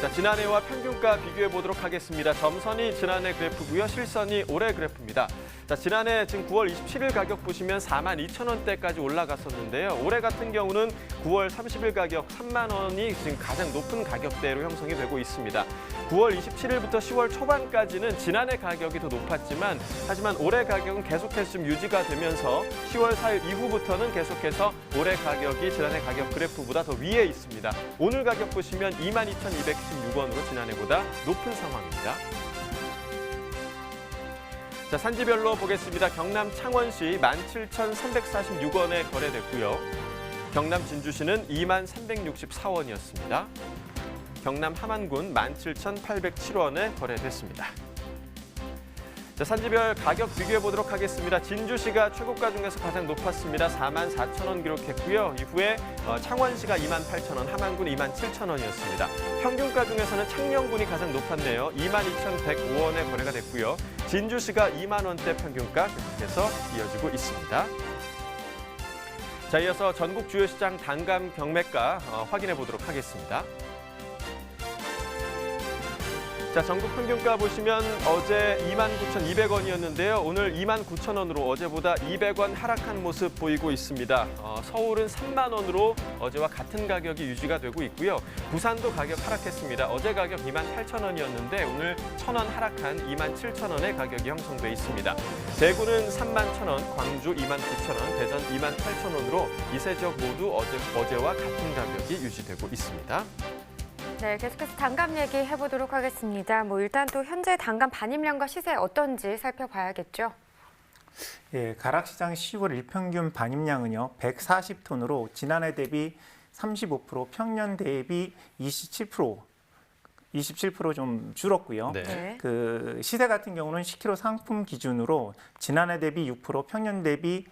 자, 지난해와 평균가 비교해 보도록 하겠습니다. 점선이 지난해 그래프고요. 실선이 올해 그래프입니다. 자, 지난해 지금 9월 27일 가격 보시면 42,000원대까지 올라갔었는데요. 올해 같은 경우는 9월 30일 가격 3만 원이 지금 가장 높은 가격대로 형성이 되고 있습니다. 9월 27일부터 10월 초반까지는 지난해 가격이 더 높았지만 하지만 올해 가격은 계속해서 좀 유지가 되면서 10월 4일 이후부터는 계속해서 올해 가격이 지난해 가격 그래프보다 더 위에 있습니다. 오늘 가격 보시면 22,216원으로 지난해보다 높은 상황입니다. 자, 산지별로 보겠습니다. 경남 창원시 17,346원에 거래됐고요. 경남 진주시는 2364원이었습니다. 경남 함안군 17,807원에 거래됐습니다. 자, 산지별 가격 비교해 보도록 하겠습니다. 진주시가 최고가 중에서 가장 높았습니다. 44,000원 기록했고요. 이후에 창원시가 28,000원, 함안군 27,000원이었습니다. 평균가 중에서는 창녕군이 가장 높았네요. 22,105원에 거래가 됐고요. 진주시가 2만 원대 평균가 계속해서 이어지고 있습니다. 자, 이어서 전국 주요 시장 단감 경매가 확인해 보도록 하겠습니다. 자, 전국 평균가 보시면 어제 29,200원이었는데요. 오늘 29,000원으로 어제보다 200원 하락한 모습 보이고 있습니다. 서울은 3만 원으로 어제와 같은 가격이 유지가 되고 있고요. 부산도 가격 하락했습니다. 어제 가격 28,000원이었는데 오늘 1,000원 하락한 27,000원의 가격이 형성돼 있습니다. 대구는 31,000원, 광주 29,000원, 대전 28,000원으로 이 세 지역 모두 어제와 같은 가격이 유지되고 있습니다. 네, 계속해서 단감 얘기해 보도록 하겠습니다. 일단 또 현재 단감 반입량과 시세 어떤지 살펴봐야겠죠. 예, 가락시장 10월 일평균 반입량은요 140톤으로 지난해 대비 35%, 평년 대비 27% 좀 줄었고요. 네. 그 시세 같은 경우는 10kg 상품 기준으로 지난해 대비 6%, 평년 대비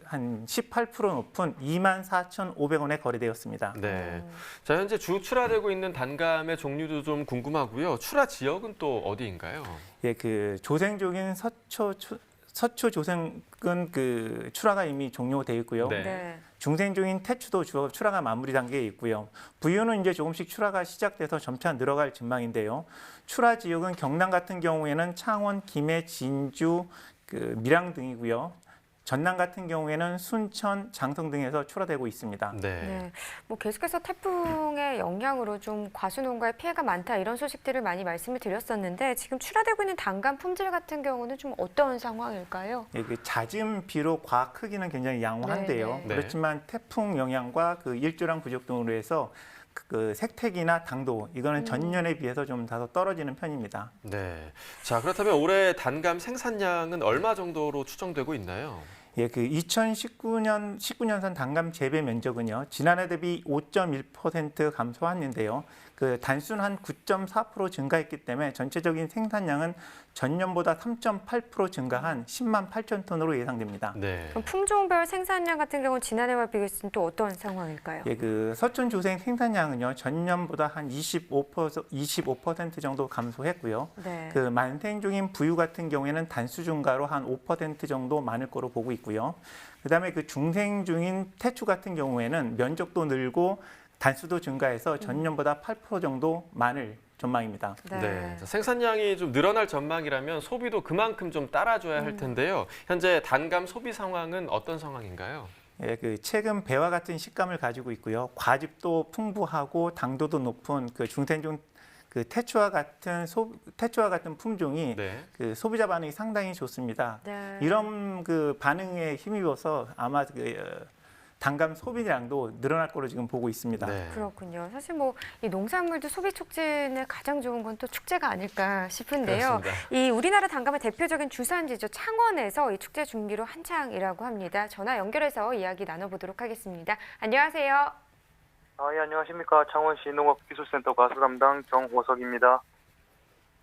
한 18% 높은 24,500원에 거래되었습니다. 네. 자, 현재 주 출하되고 있는 단감의 종류도 좀 궁금하고요. 출하 지역은 또 어디인가요? 예, 그 조생종인 서초 조생은 그 출하가 이미 종료되어 있고요. 네. 네. 중생종인 태추도 출하가 마무리 단계에 있고요. 부유는 이제 조금씩 출하가 시작돼서 점차 늘어갈 전망인데요. 출하 지역은 경남 같은 경우에는 창원, 김해, 진주, 밀양 등이고요. 전남 같은 경우에는 순천, 장성 등에서 출하되고 있습니다. 네. 계속해서 태풍의 영향으로 좀 과수농가에 피해가 많다 이런 소식들을 많이 말씀을 드렸었는데 지금 출하되고 있는 단감 품질 같은 경우는 좀 어떤 상황일까요? 예, 그 잦은 비로 과학 크기는 굉장히 양호한데요. 네. 그렇지만 태풍 영향과 일조량 부족 등으로 해서 그 색택이나 당도 이거는 전년에 비해서 좀 다소 떨어지는 편입니다. 네. 자, 그렇다면 올해 단감 생산량은 얼마 정도로 추정되고 있나요? 예, 그 19년산 단감 재배 면적은요 지난해 대비 5.1% 감소했는데요. 그 단순 한 9.4% 증가했기 때문에 전체적인 생산량은 전년보다 3.8% 증가한 10만 8천 톤으로 예상됩니다. 네. 그럼 품종별 생산량 같은 경우는 지난해와 비교했을 때 또 어떤 상황일까요? 예, 그 서촌 조생 생산량은요 전년보다 한 25% 정도 감소했고요. 네. 그 만생종인 부유 같은 경우에는 단수 증가로 한 5% 정도 많을 거로 보고 있고요. 그다음에 그 중생종인 태추 같은 경우에는 면적도 늘고 단수도 증가해서 전년보다 8% 정도 많을 전망입니다. 네. 자, 생산량이 좀 늘어날 전망이라면 소비도 그만큼 좀 따라줘야 할 텐데요. 현재 단감 소비 상황은 어떤 상황인가요? 예, 그 최근 배와 같은 식감을 가지고 있고요. 과즙도 풍부하고 당도도 높은 그 중생종 태추와 같은 품종이 네. 그 소비자 반응이 상당히 좋습니다. 네. 이런 그 반응에 힘입어서 아마 단감 소비량도 늘어날 거로 지금 보고 있습니다. 네. 그렇군요. 사실 이 농산물도 소비 촉진에 가장 좋은 건 또 축제가 아닐까 싶은데요. 그렇습니다. 이 우리나라 단감의 대표적인 주산지죠. 창원에서 이 축제 준비로 한창이라고 합니다. 전화 연결해서 이야기 나눠보도록 하겠습니다. 안녕하세요. 예, 안녕하십니까. 창원시 농업기술센터 과수 담당 정호석입니다.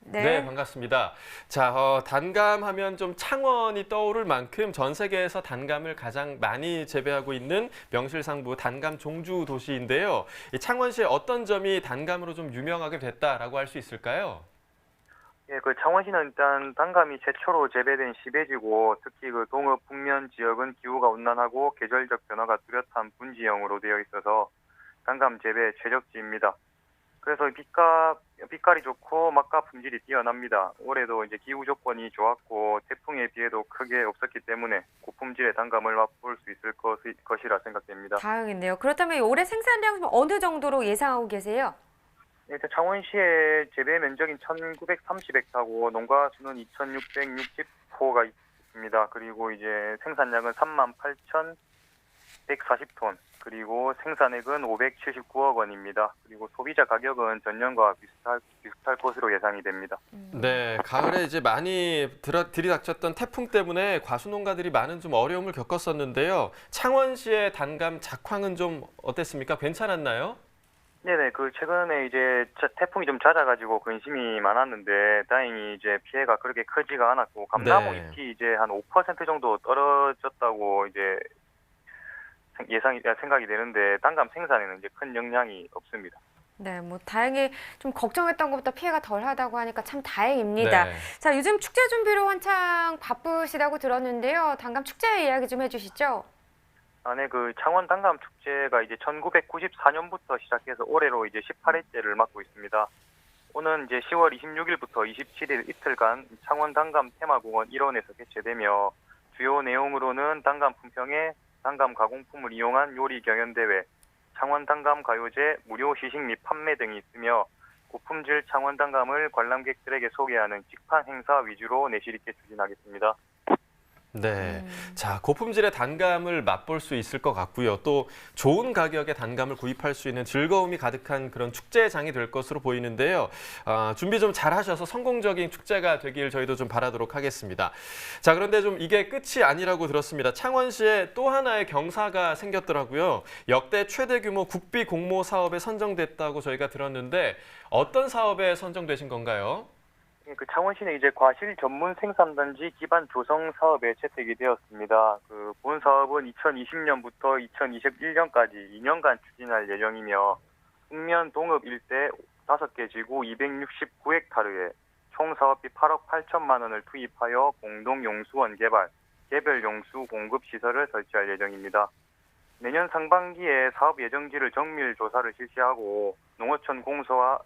네, 반갑습니다. 자, 단감하면 좀 창원이 떠오를 만큼 전 세계에서 단감을 가장 많이 재배하고 있는 명실상부 단감 종주 도시인데요. 이 창원시의 어떤 점이 단감으로 좀 유명하게 됐다라고 할 수 있을까요? 예, 그 창원시는 일단 단감이 최초로 재배된 시배지고 특히 그 동읍 북면 지역은 기후가 온난하고 계절적 변화가 뚜렷한 분지형으로 되어 있어서 단감 재배 최적지입니다. 그래서 빛깔이 좋고 맛과 품질이 뛰어납니다. 올해도 이제 기후 조건이 좋았고 태풍의 피해도 크게 없었기 때문에 고품질의 단감을 맛볼 수 있을 것이라 생각됩니다. 다행이네요. 그렇다면 올해 생산량 어느 정도로 예상하고 계세요? 일단 창원시의 재배 면적인 1,930헥타고 농가 수는 2,660호가 있습니다. 그리고 이제 생산량은 140톤, 그리고 생산액은 579억 원입니다. 그리고 소비자 가격은 전년과 비슷할 것으로 예상이 됩니다. 네, 가을에 이제 많이 들이닥쳤던 태풍 때문에 과수농가들이 많은 좀 어려움을 겪었었는데요. 창원시의 단감 작황은 좀 어땠습니까? 괜찮았나요? 네네, 최근에 이제 태풍이 좀 잦아가지고 근심이 많았는데 다행히 이제 피해가 그렇게 크지가 않았고 감나무 네. 잎이 이제 한 5% 정도 떨어졌다고 이제 생각이 되는데 단감 생산에는 이제 큰 영향이 없습니다. 네, 뭐 다행히 좀 걱정했던 것보다 피해가 덜하다고 하니까 참 다행입니다. 네. 자, 요즘 축제 준비로 한창 바쁘시다고 들었는데요. 단감 축제 이야기 좀 해주시죠. 네, 창원 단감 축제가 이제 1994년부터 시작해서 올해로 이제 18회째를 맡고 있습니다. 오는 이제 10월 26일부터 27일 이틀간 창원 단감 테마공원 일원에서 개최되며 주요 내용으로는 단감 품평회, 단감 가공품을 이용한 요리 경연대회, 창원 단감 가요제, 무료 시식 및 판매 등이 있으며 고품질 창원 단감을 관람객들에게 소개하는 직판 행사 위주로 내실 있게 추진하겠습니다. 네, 자 고품질의 단감을 맛볼 수 있을 것 같고요. 또 좋은 가격에 단감을 구입할 수 있는 즐거움이 가득한 그런 축제장이 될 것으로 보이는데요. 준비 좀 잘하셔서 성공적인 축제가 되길 저희도 좀 바라도록 하겠습니다. 자, 그런데 좀 이게 끝이 아니라고 들었습니다. 창원시에 또 하나의 경사가 생겼더라고요. 역대 최대 규모 국비 공모 사업에 선정됐다고 저희가 들었는데 어떤 사업에 선정되신 건가요? 창원시는 이제 과실 전문 생산단지 기반 조성 사업에 채택이 되었습니다. 본 사업은 2020년부터 2021년까지 2년간 추진할 예정이며 읍면 동읍 일대 5개 지구 269헥타르에 총 사업비 8억 8천만 원을 투입하여 공동 용수원 개별 용수 공급 시설을 설치할 예정입니다. 내년 상반기에 사업 예정지를 정밀 조사를 실시하고 농어촌 공사와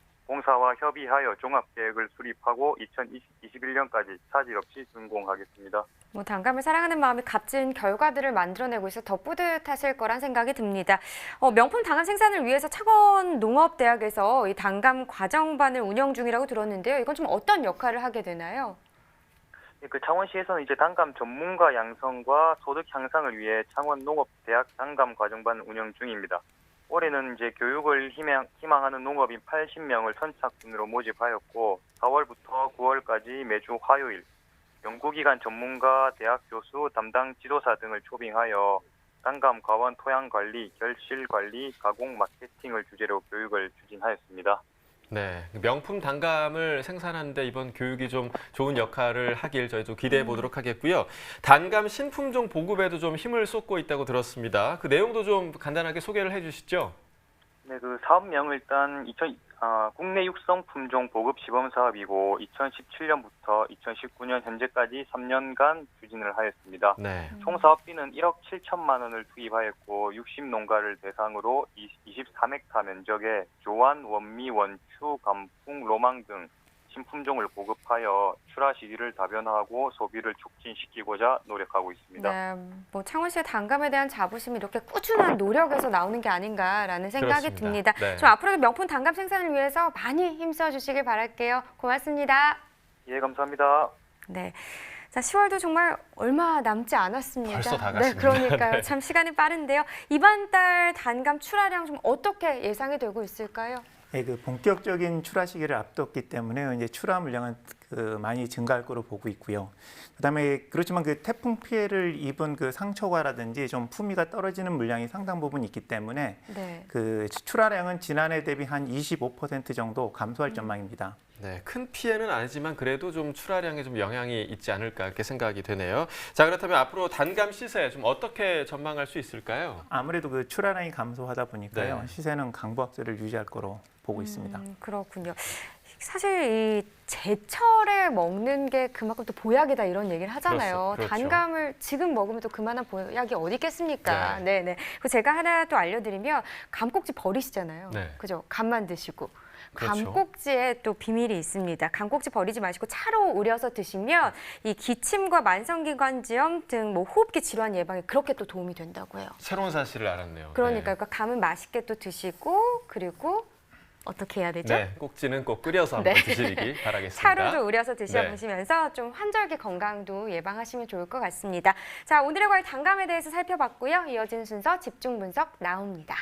협의하여 종합계획을 수립하고 2021년까지 차질 없이 준공하겠습니다. 뭐 단감을 사랑하는 마음이 값진 결과들을 만들어내고 있어 더 뿌듯하실 거란 생각이 듭니다. 명품 단감 생산을 위해서 창원 농업대학에서 이 단감 과정반을 운영 중이라고 들었는데요. 이건 좀 어떤 역할을 하게 되나요? 창원시에서는 이제 단감 전문가 양성과 소득 향상을 위해 창원 농업대학 단감 과정반 운영 중입니다. 올해는 이제 교육을 희망하는 농업인 80명을 선착순으로 모집하였고 4월부터 9월까지 매주 화요일 연구기관 전문가, 대학 교수, 담당 지도사 등을 초빙하여 단감 과원 토양 관리, 결실 관리, 가공 마케팅을 주제로 교육을 추진하였습니다. 네, 명품 단감을 생산하는데 이번 교육이 좀 좋은 역할을 하길 저희도 기대해 보도록 하겠고요. 단감 신품종 보급에도 좀 힘을 쏟고 있다고 들었습니다. 그 내용도 좀 간단하게 소개를 해주시죠. 네, 사업명은 일단 국내 육성 품종 보급 시범 사업이고 2017년부터 2019년 현재까지 3년간 추진을 하였습니다. 네. 총 사업비는 1억 7천만 원을 투입하였고 60농가를 대상으로 23헥타 면적에 조안, 원미, 원추, 감풍, 로망 등 신품종을 보급하여 출하 시기를 다변화하고 소비를 촉진시키고자 노력하고 있습니다. 네, 뭐 창원시의 단감에 대한 자부심이 이렇게 꾸준한 노력에서 나오는 게 아닌가라는 생각이 그렇습니다. 듭니다. 네. 좀 앞으로도 명품 단감 생산을 위해서 많이 힘써 주시길 바랄게요. 고맙습니다. 예, 감사합니다. 네. 자, 10월도 정말 얼마 남지 않았습니다. 벌써 다 네, 갔습니다. 그러니까요. 네. 참 시간이 빠른데요. 이번 달 단감 출하량 좀 어떻게 예상이 되고 있을까요? 네, 본격적인 출하 시기를 앞뒀기 때문에 이제 출하 물량은 많이 증가할 거로 보고 있고요. 그다음에 그렇지만 태풍 피해를 입은 상처가라든지 좀 품위가 떨어지는 물량이 상당 부분 있기 때문에 네. 출하량은 지난해 대비 한 25% 정도 감소할 전망입니다. 네, 큰 피해는 아니지만 그래도 좀 출하량에 좀 영향이 있지 않을까 이렇게 생각이 되네요. 자, 그렇다면 앞으로 단감 시세 좀 어떻게 전망할 수 있을까요? 아무래도 출하량이 감소하다 보니까요. 네. 시세는 강보합세를 유지할 거로 보고 있습니다. 그렇군요. 사실 이 제철에 먹는 게 그만큼 또 보약이다 이런 얘기를 하잖아요. 그렇죠. 단감을 지금 먹으면 또 그만한 보약이 어디 있겠습니까? 네. 네. 그리고 제가 하나 또 알려드리면 감꼭지 버리시잖아요. 네. 그죠? 감만 드시고. 그렇죠. 감꼭지에 또 비밀이 있습니다. 감꼭지 버리지 마시고 차로 우려서 드시면 이 기침과 만성기관지염 등 호흡기 질환 예방에 그렇게 또 도움이 된다고 해요. 새로운 사실을 알았네요. 그러니까 감은 맛있게 또 드시고 그리고 어떻게 해야 되죠? 네, 꼭지는 꼭 끓여서 한번 네. 드시기 바라겠습니다. 차로도 우려서 드셔보시면서 좀 환절기 건강도 예방하시면 좋을 것 같습니다. 자, 오늘의 과일 단감에 대해서 살펴봤고요. 이어지는 순서 집중 분석 나옵니다.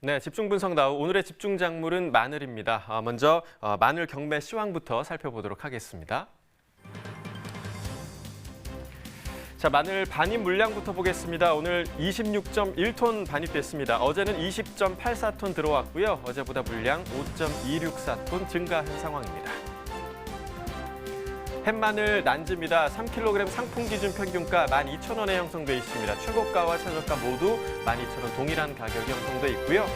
네, 집중 분석 나우 오늘의 집중 작물은 마늘입니다. 먼저 마늘 경매 시황부터 살펴보도록 하겠습니다. 자, 마늘 반입 물량부터 보겠습니다. 오늘 26.1톤 반입됐습니다. 어제는 20.84톤 들어왔고요. 어제보다 물량 5.264톤 증가한 상황입니다. 햇마늘 난지입니다. 3kg 상품 기준 평균가 12,000원에 형성돼 있습니다. 최고가와 최저가 모두 12,000원 동일한 가격이 형성돼 있고요.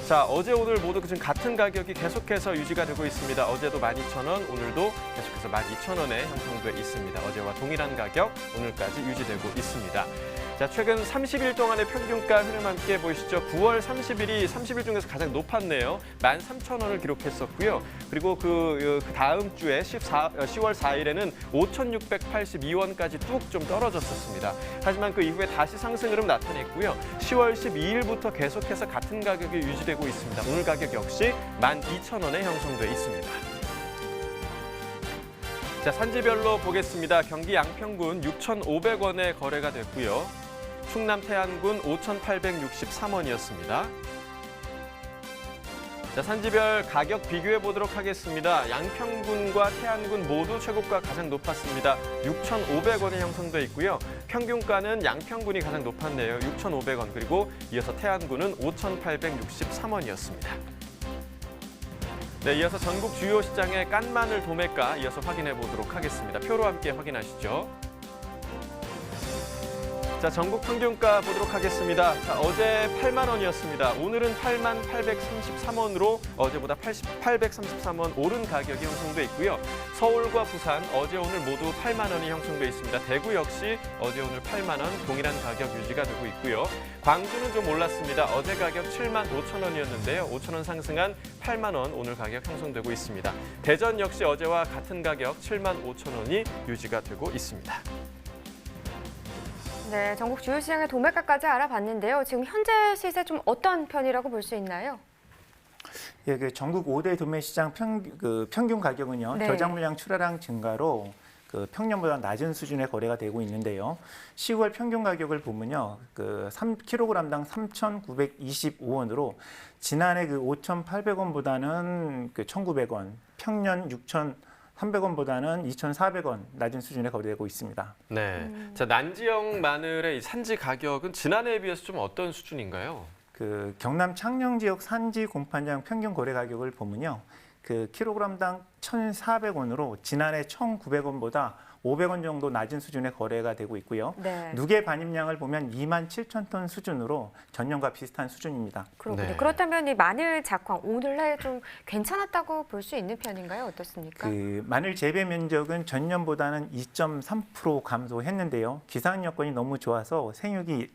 자, 어제 오늘 모두 지금 같은 가격이 계속해서 유지가 되고 있습니다. 어제도 12,000원, 오늘도 계속해서 12,000원에 형성돼 있습니다. 어제와 동일한 가격 오늘까지 유지되고 있습니다. 자, 최근 30일 동안의 평균가 흐름 함께 보시죠. 9월 30일이 30일 중에서 가장 높았네요. 13,000원을 기록했었고요. 그리고 그 다음 주에 10월 4일에는 5,682원까지 뚝 좀 떨어졌었습니다. 하지만 그 이후에 다시 상승 흐름 나타냈고요. 10월 12일부터 계속해서 같은 가격이 유지되고 있습니다. 오늘 가격 역시 12,000원에 형성돼 있습니다. 자, 산지별로 보겠습니다. 경기 양평군 6,500원에 거래가 됐고요. 충남 태안군 5,863원이었습니다. 자, 산지별 가격 비교해 보도록 하겠습니다. 양평군과 태안군 모두 최고가 가장 높았습니다. 6,500원에 형성돼 있고요. 평균가는 양평군이 가장 높았네요. 6,500원. 그리고 이어서 태안군은 5,863원이었습니다. 네, 이어서 전국 주요 시장의 깐마늘 도매가 이어서 확인해 보도록 하겠습니다. 표로 함께 확인하시죠. 자, 전국 평균가 보도록 하겠습니다. 자, 어제 8만 원이었습니다. 오늘은 8만 833원으로 어제보다 833원 오른 가격이 형성돼 있고요. 서울과 부산 어제 오늘 모두 8만 원이 형성돼 있습니다. 대구 역시 어제 오늘 8만 원 동일한 가격 유지가 되고 있고요. 광주는 좀 올랐습니다. 어제 가격 7만 5천 원이었는데요. 5천 원 상승한 8만 원 오늘 가격 형성되고 있습니다. 대전 역시 어제와 같은 가격 7만 5천 원이 유지가 되고 있습니다. 네, 전국 주요 시장의 도매가까지 알아봤는데요. 지금 현재 시세 좀 어떤 편이라고 볼 수 있나요? 예, 그 전국 5대 도매 시장 평균 가격은요. 네. 저장 물량 출하량 증가로 그 평년보다 낮은 수준의 거래가 되고 있는데요. 10월 평균 가격을 보면요. 그 3kg당 3,925원으로 지난해 그 5,800원보다는 그 1,900원, 평년 6,300원보다는 2,400원 낮은 수준에 거래되고 있습니다. 네, 자, 난지형 마늘의 산지 가격은 지난해에 비해서 좀 어떤 수준인가요? 그 경남 창녕 지역 산지 공판장 평균 거래 가격을 보면요. 그 킬로그램당 1,400원으로 지난해 1,900원보다 500원 정도 낮은 수준의 거래가 되고 있고요. 네. 누계 반입량을 보면 27,000톤 수준으로 전년과 비슷한 수준입니다. 그렇군요. 네. 그렇다면 이 마늘 작황 오늘날 좀 괜찮았다고 볼 수 있는 편인가요? 어떻습니까? 그 마늘 재배 면적은 전년보다는 2.3% 감소했는데요. 기상 여건이 너무 좋아서 생육이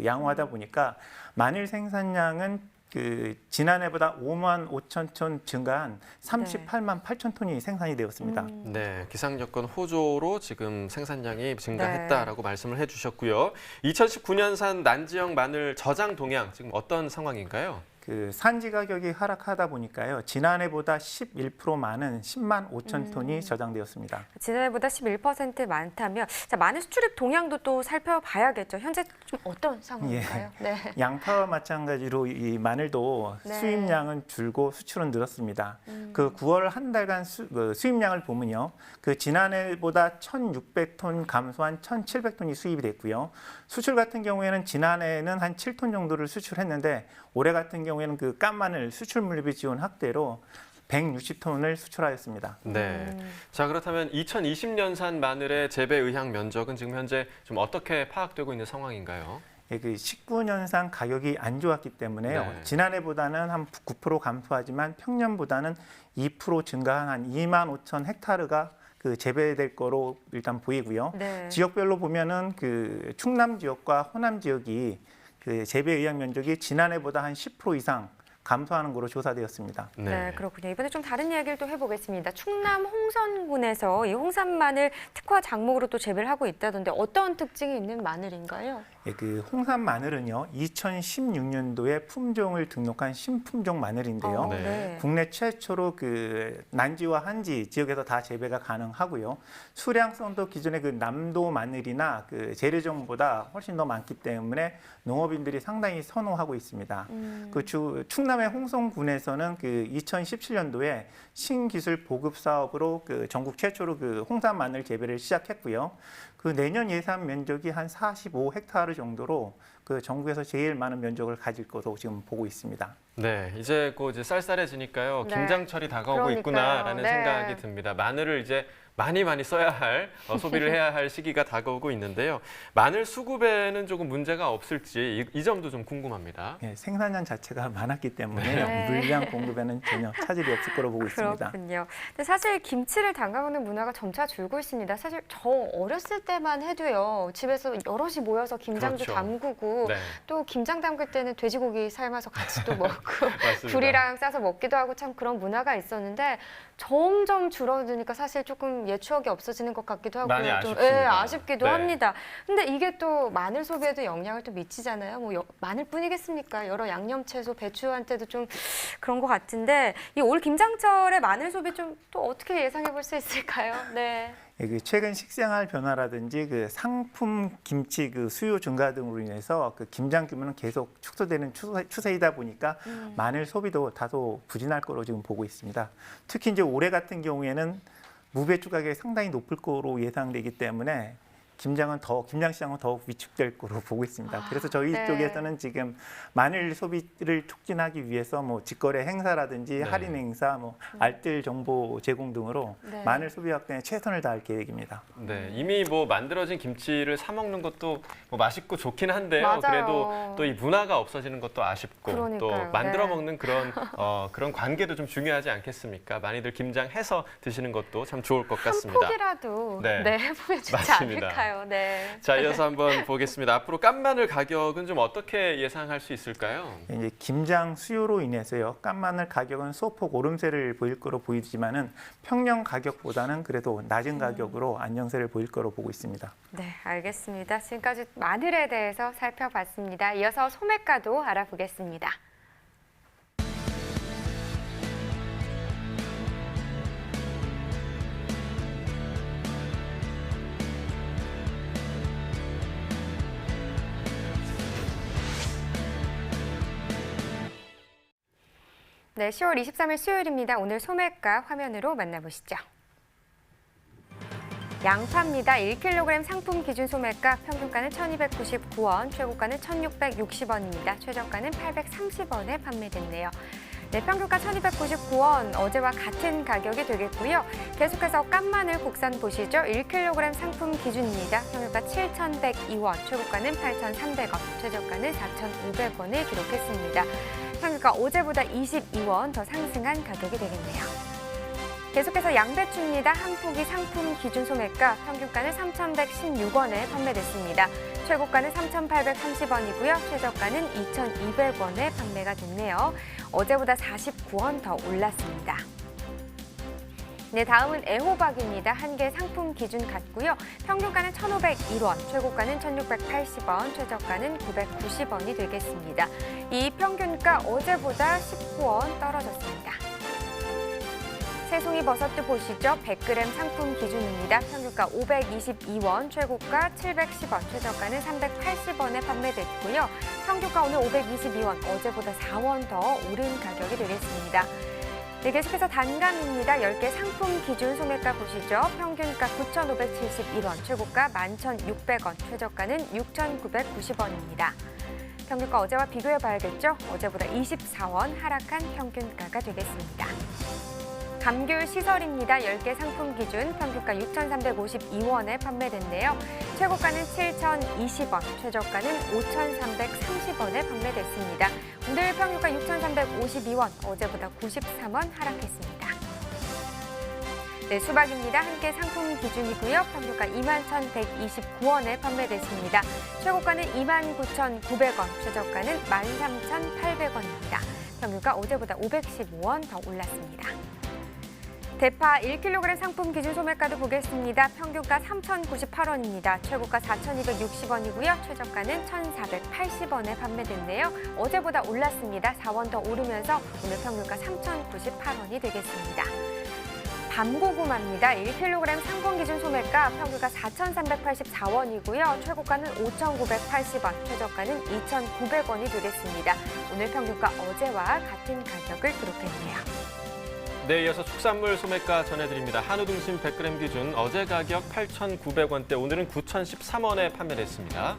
양호하다 보니까 마늘 생산량은 그 지난해보다 5만 5천 톤 증가한 38만 8천 톤이 생산이 되었습니다. 네, 기상 여건 호조로 지금 생산량이 증가했다라고 말씀을 해주셨고요. 2019년산 난지형 마늘 저장 동향 지금 어떤 상황인가요? 그 산지 가격이 하락하다 보니까요. 지난해보다 11% 많은 10만 5천 톤이 저장되었습니다. 지난해보다 11% 많다면 자, 마늘 수출입 동향도 또 살펴봐야겠죠. 현재 좀 어떤 상황인가요? 네. 양파와 마찬가지로 이 마늘도 네. 수입량은 줄고 수출은 늘었습니다. 그 9월 한 달간 수입량을 보면요. 그 지난해보다 1,600톤 감소한 1,700톤이 수입이 됐고요. 수출 같은 경우에는 지난해에는 한 7톤 정도를 수출했는데 올해 같은 경우에는 그 깐마늘 수출 물류비 지원 확대로 160톤을 수출하였습니다. 네. 자, 그렇다면 2020년산 마늘의 재배 의향 면적은 지금 현재 좀 어떻게 파악되고 있는 상황인가요? 예, 그 19년산 가격이 안 좋았기 때문에요. 네. 지난해보다는 한 9% 감소하지만 평년보다는 2% 증가한 한 2만 5천 헥타르가 그 재배될 거로 일단 보이고요. 네. 지역별로 보면은 그 충남 지역과 호남 지역이 그 재배 의향 면적이 지난해보다 한 10% 이상 감소하는 것으로 조사되었습니다. 네, 그렇군요. 이번에 좀 다른 이야기를 또 해보겠습니다. 충남 홍선군에서 이 홍산 마늘 특화 작목으로 또 재배를 하고 있다던데 어떤 특징이 있는 마늘인가요? 예, 그 홍산 마늘은요, 2016년도에 품종을 등록한 신품종 마늘인데요. 네. 국내 최초로 그 난지와 한지 지역에서 다 재배가 가능하고요. 수량성도 기존의 그 남도 마늘이나 그 재래종보다 훨씬 더 많기 때문에 농업인들이 상당히 선호하고 있습니다. 그 충남의 홍성군에서는 그 2017년도에 신기술 보급 사업으로 그 전국 최초로 그 홍산 마늘 재배를 시작했고요. 그 내년 예산 면적이 한 45헥타르 정도로 그 전국에서 제일 많은 면적을 가질 것으로 지금 보고 있습니다. 네, 이제 곧 이제 쌀쌀해지니까요. 네. 김장철이 다가오고 그러니까요. 있구나라는 네. 생각이 듭니다. 마늘을 이제 많이 써야 할, 소비를 해야 할 시기가 다가오고 있는데요. 마늘 수급에는 조금 문제가 없을지 이 점도 좀 궁금합니다. 예, 생산량 자체가 많았기 때문에 네. 물량 공급에는 전혀 차질이 없을 거로 보고 있습니다. 그렇군요. 근데 사실 김치를 담가먹는 문화가 점차 줄고 있습니다. 사실 저 어렸을 때만 해도요. 집에서 여럿이 모여서 김장도 그렇죠. 담그고 네, 또 김장 담글 때는 돼지고기 삶아서 같이 또 먹고 맞습니다. 굴이랑 싸서 먹기도 하고 참 그런 문화가 있었는데 점점 줄어드니까 사실 조금 옛 추억이 없어지는 것 같기도 하고 많이 좀 아쉽습니다. 아쉽기도 네. 합니다. 근데 이게 또 마늘 소비에도 영향을 또 미치잖아요. 뭐 마늘뿐이겠습니까? 여러 양념 채소, 배추한테도 좀 그런 것 같은데 이 올 김장철에 마늘 소비 좀 또 어떻게 예상해 볼 수 있을까요? 네. 예, 그 최근 식생활 변화라든지 그 상품 김치 그 수요 증가 등으로 인해서 그 김장 규모는 계속 축소되는 추세이다 보니까 마늘 소비도 다소 부진할 거로 지금 보고 있습니다. 특히 이제 올해 같은 경우에는 무배추 가격이 상당히 높을 거로 예상되기 때문에 김장 시장은 더욱 위축될 거로 보고 있습니다. 그래서 저희 네. 쪽에서는 지금 마늘 소비를 촉진하기 위해서 뭐 직거래 행사라든지 네. 할인 행사, 뭐 알뜰 정보 제공 등으로 네. 마늘 소비 확대에 최선을 다할 계획입니다. 네, 이미 뭐 만들어진 김치를 사 먹는 것도 뭐 맛있고 좋긴 한데요. 맞아요. 그래도 또 이 문화가 없어지는 것도 아쉽고 그러니까요. 또 만들어 네. 먹는 그런 관계도 좀 중요하지 않겠습니까? 많이들 김장해서 드시는 것도 참 좋을 것 한 같습니다. 포기라도 네. 해보면 좋지 맞습니다. 않을까요? 네. 자, 이어서 한번 보겠습니다. 앞으로 깐마늘 가격은 좀 어떻게 예상할 수 있을까요? 이제 김장 수요로 인해서요, 깐마늘 가격은 소폭 오름세를 보일 거로 보이지만은 평년 가격보다는 그래도 낮은 가격으로 안정세를 보일 거로 보고 있습니다. 네, 알겠습니다. 지금까지 마늘에 대해서 살펴봤습니다. 이어서 소매가도 알아보겠습니다. 네, 10월 23일 수요일입니다. 오늘 소매가 화면으로 만나보시죠. 양파입니다. 1kg 상품 기준 소매가 평균가는 1,299원, 최고가는 1,660원입니다. 최저가는 830원에 판매됐네요. 네, 평균가 1,299원, 어제와 같은 가격이 되겠고요. 계속해서 깐마늘 국산 보시죠. 1kg 상품 기준입니다. 평균가 7,102원, 최고가는 8,300원, 최저가는 4,500원을 기록했습니다. 평균가 어제보다 22원 더 상승한 가격이 되겠네요. 계속해서 양배추입니다. 한 포기 상품 기준 소매가 평균가는 3,116원에 판매됐습니다. 최고가는 3,830원이고요. 최저가는 2,200원에 판매가 됐네요. 어제보다 49원 더 올랐습니다. 네, 다음은 애호박입니다. 한 개 상품 기준 같고요. 평균가는 1,501원, 최고가는 1,680원, 최저가는 990원이 되겠습니다. 이 평균가 어제보다 19원 떨어졌습니다. 새송이 버섯도 보시죠. 100g 상품 기준입니다. 평균가 522원, 최고가 710원, 최저가는 380원에 판매됐고요. 평균가 오늘 522원, 어제보다 4원 더 오른 가격이 되겠습니다. 네, 계속해서 단감입니다. 10개 상품 기준 소매가 보시죠. 평균가 9,571원, 최고가 11,600원, 최저가는 6,990원입니다. 평균가 어제와 비교해 봐야겠죠. 어제보다 24원 하락한 평균가가 되겠습니다. 감귤 시설입니다. 10개 상품 기준 평균가 6,352원에 판매됐네요. 최고가는 7,020원, 최저가는 5,330원에 판매됐습니다. 오늘 평균가 6,352원, 어제보다 93원 하락했습니다. 네, 수박입니다. 한 개 상품 기준이고요. 평균가 21,129원에 판매됐습니다. 최고가는 29,900원, 최저가는 13,800원입니다. 평균가 어제보다 515원 더 올랐습니다. 대파 1kg 상품 기준 소매가도 보겠습니다. 평균가 3,098원입니다. 최고가 4,260원이고요. 최저가는 1,480원에 판매됐네요. 어제보다 올랐습니다. 4원 더 오르면서 오늘 평균가 3,098원이 되겠습니다. 밤고구마입니다. 1kg 상품 기준 소매가 평균가 4,384원이고요. 최고가는 5,980원, 최저가는 2,900원이 되겠습니다. 오늘 평균가 어제와 같은 가격을 기록했네요. 네, 이어서 축산물 소매가 전해드립니다. 한우 등심 100g 기준 어제 가격 8,900원대, 오늘은 9,013원에 판매됐습니다.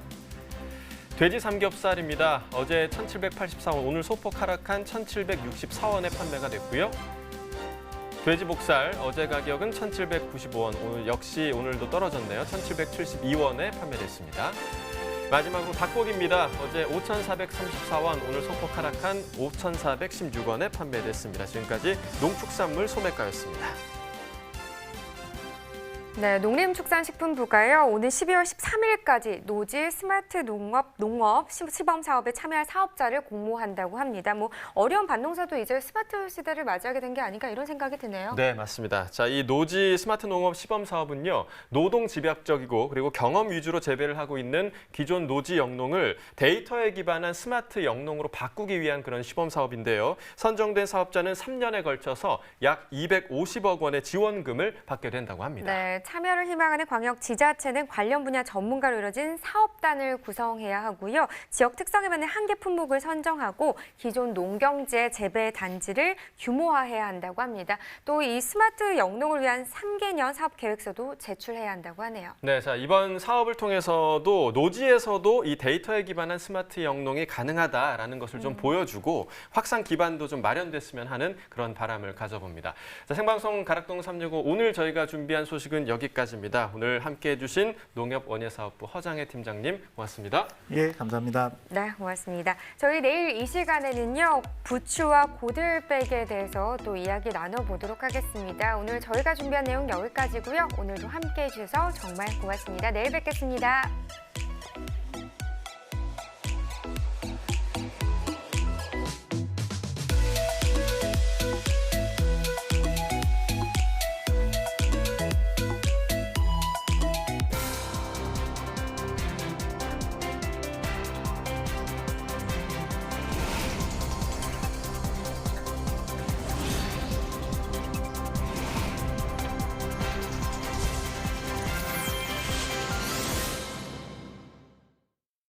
돼지 삼겹살입니다. 어제 1,784원, 오늘 소폭 하락한 1,764원에 판매가 됐고요. 돼지 목살 어제 가격은 1,795원, 오늘 역시 오늘도 떨어졌네요. 1,772원에 판매됐습니다. 마지막으로 닭고기입니다. 어제 5,434원, 오늘 소폭 하락한 5,416원에 판매됐습니다. 지금까지 농축산물 소매가였습니다. 네, 농림축산식품부가요. 오늘 12월 13일까지 노지 스마트 농업 시범 사업에 참여할 사업자를 공모한다고 합니다. 뭐 어려운 밭농사도 이제 스마트 시대를 맞이하게 된 게 아닌가 이런 생각이 드네요. 네, 맞습니다. 자, 이 노지 스마트 농업 시범 사업은요, 노동 집약적이고 그리고 경험 위주로 재배를 하고 있는 기존 노지 영농을 데이터에 기반한 스마트 영농으로 바꾸기 위한 그런 시범 사업인데요. 선정된 사업자는 3년에 걸쳐서 약 250억 원의 지원금을 받게 된다고 합니다. 네, 참여를 희망하는 광역 지자체는 관련 분야 전문가로 이뤄진 사업단을 구성해야 하고요. 지역 특성에 맞는 한계 품목을 선정하고 기존 농경재 재배 단지를 규모화해야 한다고 합니다. 또 이 스마트 영농을 위한 3개년 사업 계획서도 제출해야 한다고 하네요. 네, 자, 이번 사업을 통해서도 노지에서도 이 데이터에 기반한 스마트 영농이 가능하다라는 것을 좀 보여주고 확산 기반도 좀 마련됐으면 하는 그런 바람을 가져봅니다. 자, 생방송 가락동 365 오늘 저희가 준비한 소식은 여기까지입니다. 오늘 함께해 주신 농협원예사업부 허장혜 팀장님 고맙습니다. 예, 감사합니다. 네, 고맙습니다. 저희 내일 이 시간에는요, 부추와 고들백에 대해서 또 이야기 나눠보도록 하겠습니다. 오늘 저희가 준비한 내용 여기까지고요. 오늘도 함께해 주셔서 정말 고맙습니다. 내일 뵙겠습니다.